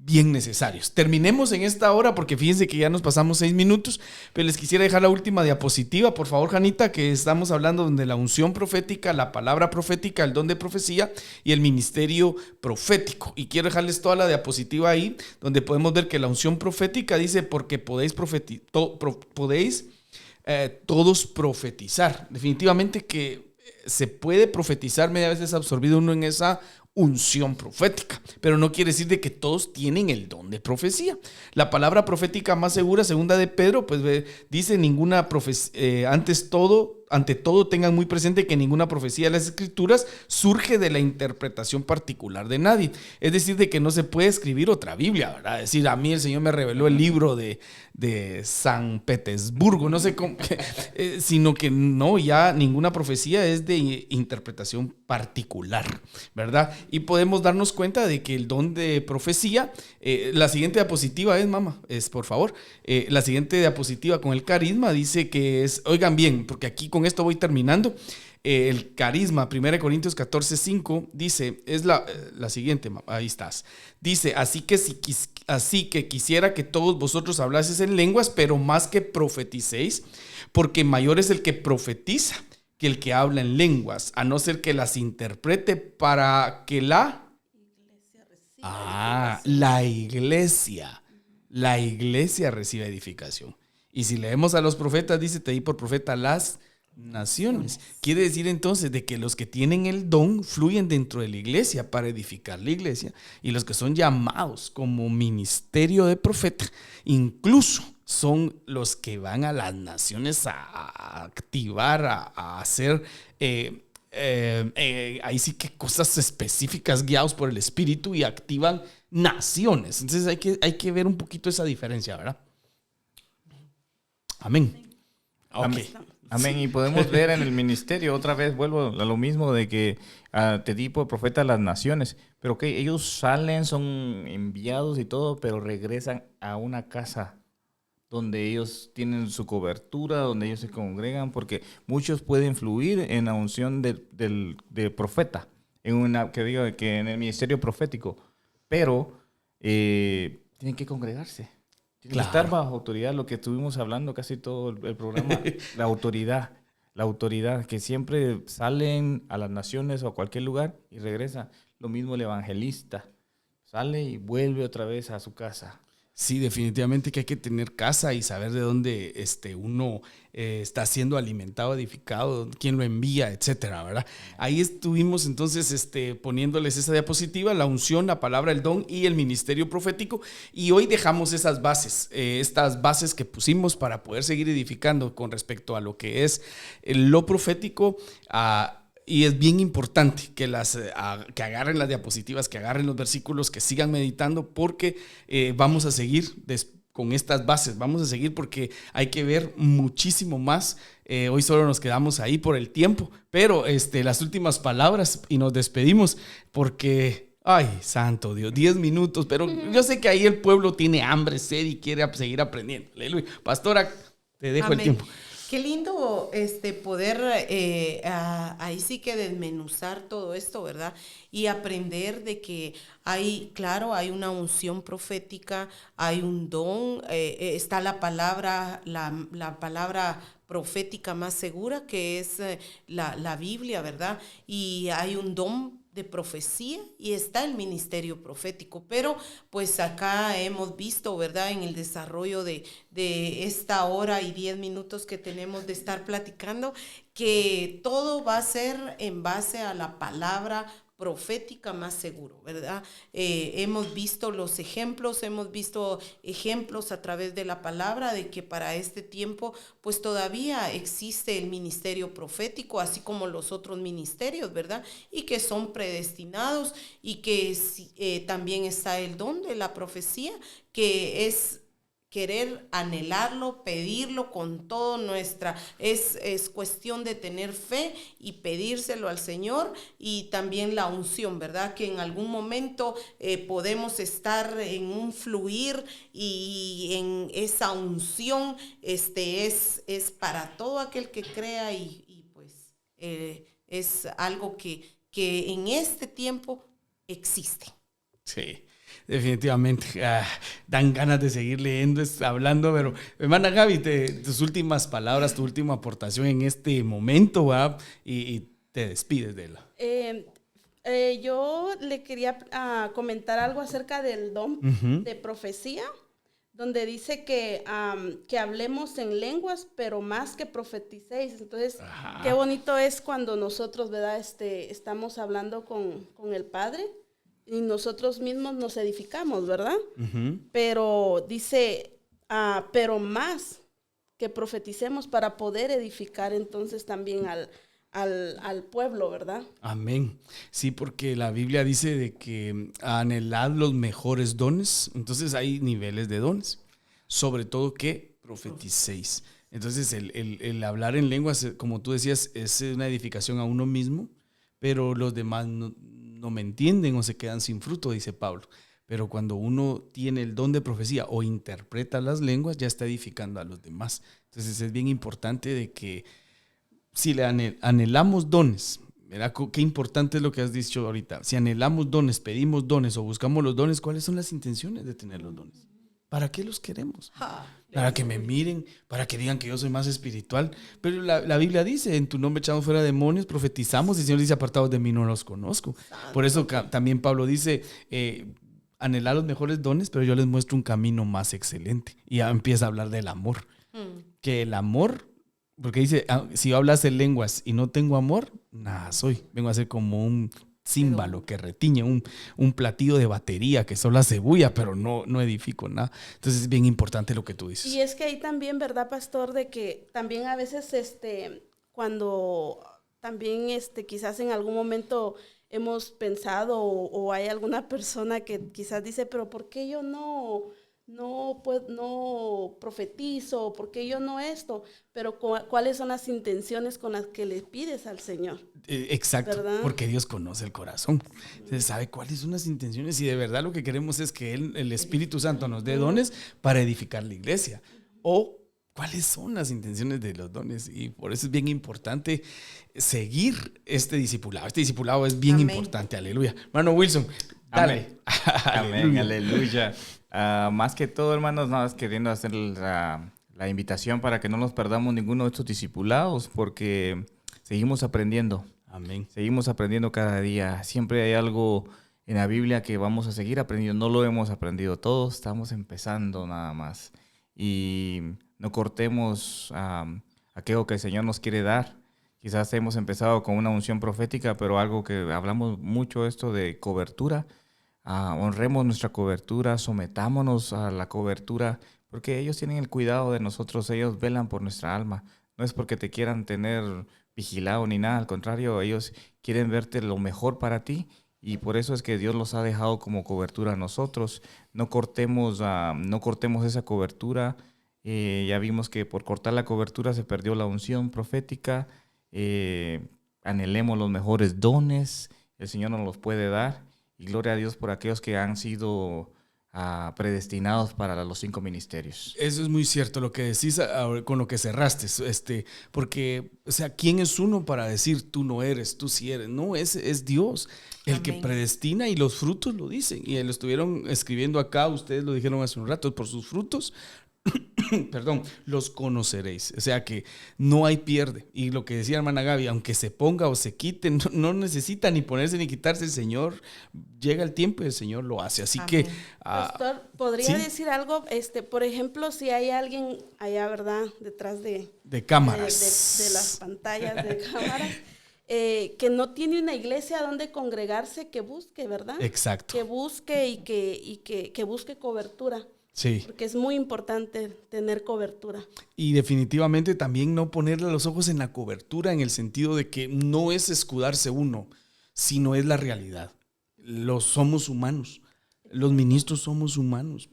bien necesarios. Terminemos en esta hora porque fíjense que ya nos pasamos 6 minutos, pero les quisiera dejar la última diapositiva, por favor, Janita, que estamos hablando de la unción profética, la palabra profética, el don de profecía y el ministerio profético. Y quiero dejarles toda la diapositiva ahí, donde podemos ver que la unción profética dice porque podéis todos profetizar. Definitivamente que se puede profetizar, media vez es absorbido uno en esa unción profética, pero no quiere decir de que todos tienen el don de profecía. La palabra profética más segura, segunda de Pedro, pues dice ninguna profecía, ante todo tengan muy presente que ninguna profecía de las Escrituras surge de la interpretación particular de nadie. Es decir, de que no se puede escribir otra Biblia, ¿verdad? Es decir, a mí el Señor me reveló el libro de San Petersburgo, no sé cómo, sino que no, ya ninguna profecía es de interpretación particular, ¿verdad? Y podemos darnos cuenta de que el don de profecía, la siguiente diapositiva por favor, la siguiente diapositiva con el carisma dice que es, oigan bien, porque aquí con esto voy terminando, el carisma, 1 Corintios 14:5 dice, es la siguiente, ahí estás, dice, así que quisiera que todos vosotros hablaseis en lenguas, pero más que profeticéis, porque mayor es el que profetiza que el que habla en lenguas, a no ser que las interprete para que la iglesia reciba edificación. Y si leemos a los profetas, dice, te di por profeta las naciones. Quiere decir entonces de que los que tienen el don fluyen dentro de la iglesia para edificar la iglesia, y los que son llamados como ministerio de profeta incluso son los que van a las naciones a activar, a hacer ahí sí que cosas específicas guiados por el Espíritu y activan naciones. Entonces hay que ver un poquito esa diferencia, ¿verdad? Amén. Okay. Amén. Y podemos ver en el ministerio, otra vez vuelvo a lo mismo de que te di por profeta a las naciones, pero que ellos salen, son enviados y todo, pero regresan a una casa donde ellos tienen su cobertura, donde ellos se congregan, porque muchos pueden fluir en la unción de profeta, que en el ministerio profético, pero tienen que congregarse. Tienen que estar bajo autoridad, lo que estuvimos hablando casi todo el programa, la autoridad, que siempre salen a las naciones o a cualquier lugar y regresan. Lo mismo el evangelista, sale y vuelve otra vez a su casa. Sí, definitivamente que hay que tener casa y saber de dónde uno está siendo alimentado, edificado, quién lo envía, etcétera, ¿verdad? Ahí estuvimos entonces poniéndoles esa diapositiva, la unción, la palabra, el don y el ministerio profético. Y hoy dejamos esas bases, estas bases que pusimos para poder seguir edificando con respecto a lo que es lo profético. Y es bien importante que que agarren las diapositivas, que agarren los versículos, que sigan meditando, porque vamos a seguir con estas bases. Vamos a seguir porque hay que ver muchísimo más. Hoy solo nos quedamos ahí por el tiempo, pero las últimas palabras y nos despedimos porque... Ay, santo Dios, 10 minutos, pero yo sé que ahí el pueblo tiene hambre, sed y quiere seguir aprendiendo. Aleluya. Pastora, te dejo. Amén. El tiempo. Qué lindo poder ahí sí que desmenuzar todo esto, ¿verdad? Y aprender de que hay una unción profética, hay un don, está la palabra profética más segura, que es la Biblia, ¿verdad? Y hay un don de profecía y está el ministerio profético, pero pues acá hemos visto, ¿verdad?, en el desarrollo de esta hora y 10 minutos que tenemos de estar platicando, que todo va a ser en base a la palabra profética más seguro, ¿verdad? Hemos visto los ejemplos, a través de la palabra de que para este tiempo pues todavía existe el ministerio profético, así como los otros ministerios, ¿verdad? Y que son predestinados, y que también está el don de la profecía, que es querer anhelarlo, pedirlo con todo es cuestión de tener fe y pedírselo al Señor. Y también la unción, ¿verdad? Que en algún momento podemos estar en un fluir, y en esa unción es para todo aquel que crea, y pues es algo que en este tiempo existe. Sí. Definitivamente, dan ganas de seguir leyendo, hablando, pero hermana Gaby, tus últimas palabras, tu última aportación en este momento, ¿verdad? Y te despides de él. Yo le quería comentar algo acerca del don de profecía, donde dice que hablemos en lenguas, pero más que profeticéis. Entonces, qué bonito es cuando nosotros, ¿verdad? Estamos hablando con el Padre, y nosotros mismos nos edificamos, ¿verdad? Pero dice, pero más que profeticemos para poder edificar entonces también al pueblo, ¿verdad? Amén. Sí, porque la Biblia dice de que anhelad los mejores dones. Entonces hay niveles de dones, sobre todo que profeticéis. Entonces el hablar en lenguas, como tú decías, es una edificación a uno mismo, pero los demás no me entienden o se quedan sin fruto, dice Pablo. Pero cuando uno tiene el don de profecía o interpreta las lenguas, ya está edificando a los demás. Entonces es bien importante de que si le anhelamos dones, ¿verdad? Qué importante es lo que has dicho ahorita. Si anhelamos dones, pedimos dones o buscamos los dones, ¿cuáles son las intenciones de tener los dones? ¿Para qué los queremos? Para que me miren, para que digan que yo soy más espiritual. Pero la Biblia dice, en tu nombre echamos fuera demonios, profetizamos, y el Señor dice, apartados de mí no los conozco. Por eso también Pablo dice, anhelar los mejores dones, pero yo les muestro un camino más excelente. Y ya empieza a hablar del amor. Que el amor, porque dice, si yo hablase lenguas y no tengo amor, nada soy. Vengo a ser como un címbalo que retiñe, un platillo de batería que solo hace bulla, pero no edifico nada. Entonces es bien importante lo que tú dices. Y es que ahí también, ¿verdad, pastor? De que también a veces cuando también quizás en algún momento hemos pensado o hay alguna persona que quizás dice, pero ¿por qué yo no profetizo? ¿Por qué yo no esto? Pero ¿cuáles son las intenciones con las que le pides al Señor? Exacto, ¿verdad? Porque Dios conoce el corazón. Entonces sabe cuáles son las intenciones, y de verdad lo que queremos es que el Espíritu Santo nos dé dones para edificar la iglesia. O cuáles son las intenciones de los dones. Y por eso es bien importante seguir este discipulado. Este discipulado es bien importante. Aleluya. Hermano Wilson, dale. Amén, aleluya. Más que todo, hermanos, nada más queriendo hacer la invitación para que no nos perdamos ninguno de estos discipulados, porque seguimos aprendiendo. Amén. Seguimos aprendiendo cada día. Siempre hay algo en la Biblia que vamos a seguir aprendiendo. No lo hemos aprendido todos, estamos empezando nada más. Y no cortemos aquello que el Señor nos quiere dar. Quizás hemos empezado con una unción profética, pero algo que hablamos mucho, esto de cobertura. Honremos nuestra cobertura, sometámonos a la cobertura, porque ellos tienen el cuidado de nosotros, ellos velan por nuestra alma. No es porque te quieran tener vigilado ni nada, al contrario, ellos quieren verte lo mejor para ti. Y por eso es que Dios los ha dejado como cobertura a nosotros. No cortemos esa cobertura. Ya vimos que por cortar la cobertura se perdió la unción profética. Anhelemos los mejores dones. El Señor nos los puede dar. Y gloria a Dios por aquellos que han sido predestinados para los 5 ministerios. Eso es muy cierto lo que decís con lo que cerraste, porque, o sea, ¿quién es uno para decir tú no eres, tú sí eres? No, es Dios el Amén. que predestina, y los frutos lo dicen. Y lo estuvieron escribiendo acá, ustedes lo dijeron hace un rato, por sus frutos perdón, los conoceréis. O sea que no hay pierde. Y lo que decía hermana Gaby, aunque se ponga o se quite, no necesita ni ponerse ni quitarse. El Señor, llega el tiempo y el Señor lo hace. Así Amén. que Pastor, ¿podría ¿sí? decir algo? Por ejemplo, si hay alguien allá, ¿verdad? Detrás de cámaras, de las pantallas de cámaras, que no tiene una iglesia donde congregarse, que busque, ¿verdad? Exacto. Que busque y que busque cobertura. Sí. Porque es muy importante tener cobertura. Y definitivamente también no ponerle los ojos en la cobertura, en el sentido de que no es escudarse uno, sino es la realidad. Somos humanos. Los ministros somos humanos.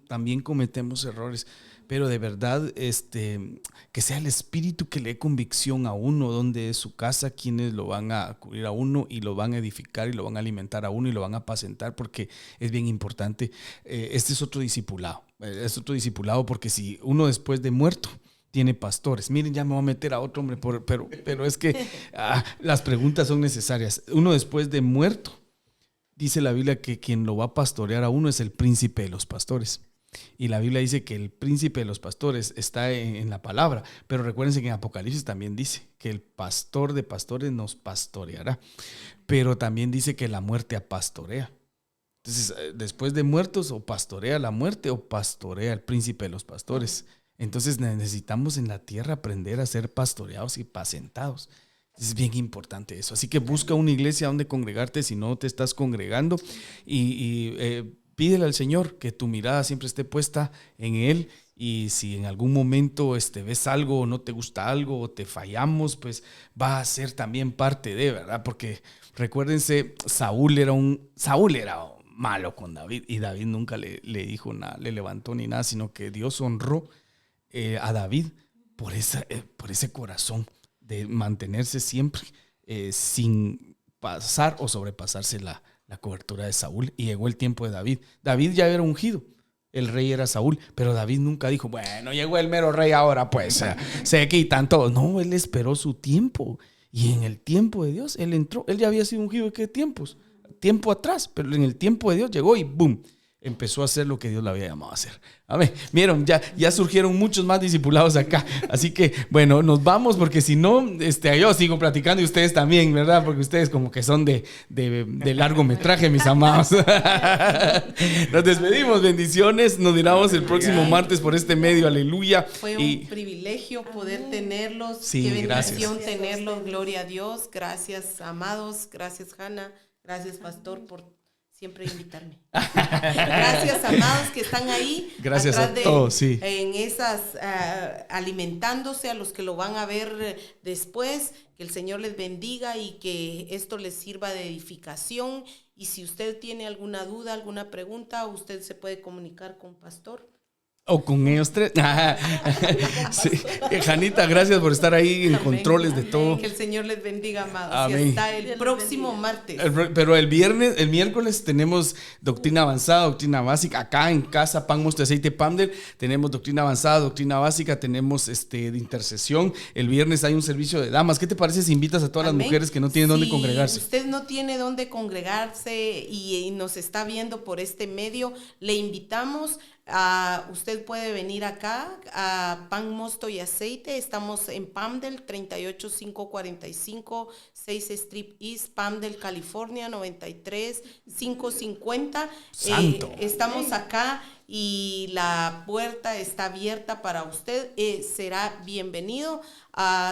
También cometemos errores. Pero de verdad, que sea el Espíritu que le dé convicción a uno, dónde es su casa, quiénes lo van a cubrir a uno y lo van a edificar y lo van a alimentar a uno y lo van a apacentar, porque es bien importante. Este es otro discipulado. Es otro discipulado, porque si uno después de muerto tiene pastores, miren, ya me voy a meter a otro hombre, pero es que las preguntas son necesarias. Uno después de muerto, dice la Biblia que quien lo va a pastorear a uno es el príncipe de los pastores. Y la Biblia dice que el príncipe de los pastores está en la palabra, pero recuérdense que en Apocalipsis también dice que el pastor de pastores nos pastoreará, pero también dice que la muerte apastorea. Entonces, después de muertos, o pastorea la muerte o pastorea el príncipe de los pastores. Entonces necesitamos en la tierra aprender a ser pastoreados y apacentados. Es bien importante eso. Así que busca una iglesia donde congregarte si no te estás congregando, y pídele al Señor que tu mirada siempre esté puesta en Él. Y si en algún momento ves algo o no te gusta algo o te fallamos, pues va a ser también parte de, ¿verdad? Porque recuérdense, Saúl era malo con David, y David nunca le dijo nada, le levantó ni nada, sino que Dios honró a David por ese corazón de mantenerse siempre sin pasar o sobrepasarse la cobertura de Saúl. Y llegó el tiempo de David. David ya era ungido, el rey era Saúl, pero David nunca dijo, bueno, llegó el mero rey ahora, pues se quitan todos. No, él esperó su tiempo, y en el tiempo de Dios él entró. Él ya había sido ungido, ¿de qué tiempos? Tiempo atrás, pero en el tiempo de Dios llegó y ¡boom! Empezó a hacer lo que Dios le había llamado a hacer. Amén. Vieron, ya surgieron muchos más discipulados acá. Así que, bueno, nos vamos, porque si no, yo sigo platicando y ustedes también, ¿verdad? Porque ustedes como que son de largometraje, mis amados. Nos despedimos, bendiciones. Nos miramos el próximo martes por este medio. Aleluya. Fue un privilegio poder tenerlos. Sí, qué bendición gracias. tenerlos. Gloria a Dios. Gracias, amados. Gracias, Hanna. Gracias, pastor, por siempre invitarme. Gracias, amados, que están ahí. Gracias atrás a todos, sí. En esas, alimentándose, a los que lo van a ver después. Que el Señor les bendiga y que esto les sirva de edificación. Y si usted tiene alguna duda, alguna pregunta, usted se puede comunicar con pastor. O con ellos tres. Sí. Janita, gracias por estar ahí en controles de todo. Que el Señor les bendiga, amados. Amén. Y hasta el próximo martes. Pero el miércoles tenemos doctrina avanzada, doctrina básica. Acá en casa, Pan, Mosto, Aceite, Pamder, tenemos doctrina avanzada, doctrina básica, tenemos de intercesión. El viernes hay un servicio de damas. ¿Qué te parece si invitas a todas Amén. las mujeres que no tienen dónde congregarse? Si usted no tiene dónde congregarse y nos está viendo por este medio, le invitamos Usted puede venir acá a Pan, Mosto y Aceite. Estamos en Palmdale, 38545 6 Street East, Palmdale, California, 93550. Santo. Estamos acá y la puerta está abierta para usted. Será bienvenido.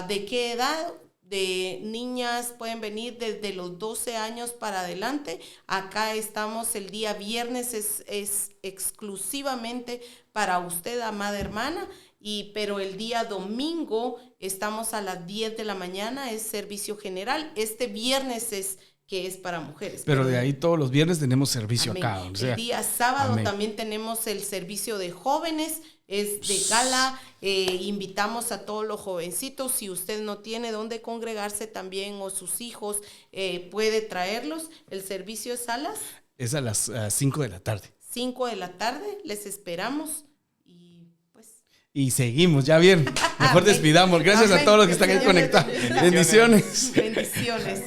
¿De qué edad? De niñas pueden venir desde los 12 años para adelante. Acá estamos el día viernes, es exclusivamente para usted, amada hermana, pero el día domingo estamos a las 10 de la mañana, es servicio general. Este viernes es para mujeres. Pero de ahí todos los viernes tenemos servicio amén. acá. O sea, el día sábado amén. también tenemos el servicio de jóvenes, es de gala. Invitamos a todos los jovencitos. Si usted no tiene dónde congregarse también, o sus hijos, puede traerlos. El servicio es a las... Es a las 5 de la tarde. 5 de la tarde, les esperamos. Y seguimos, ya bien. Mejor despidamos. Gracias a todos los que están ahí conectados. Bendiciones. Bendiciones.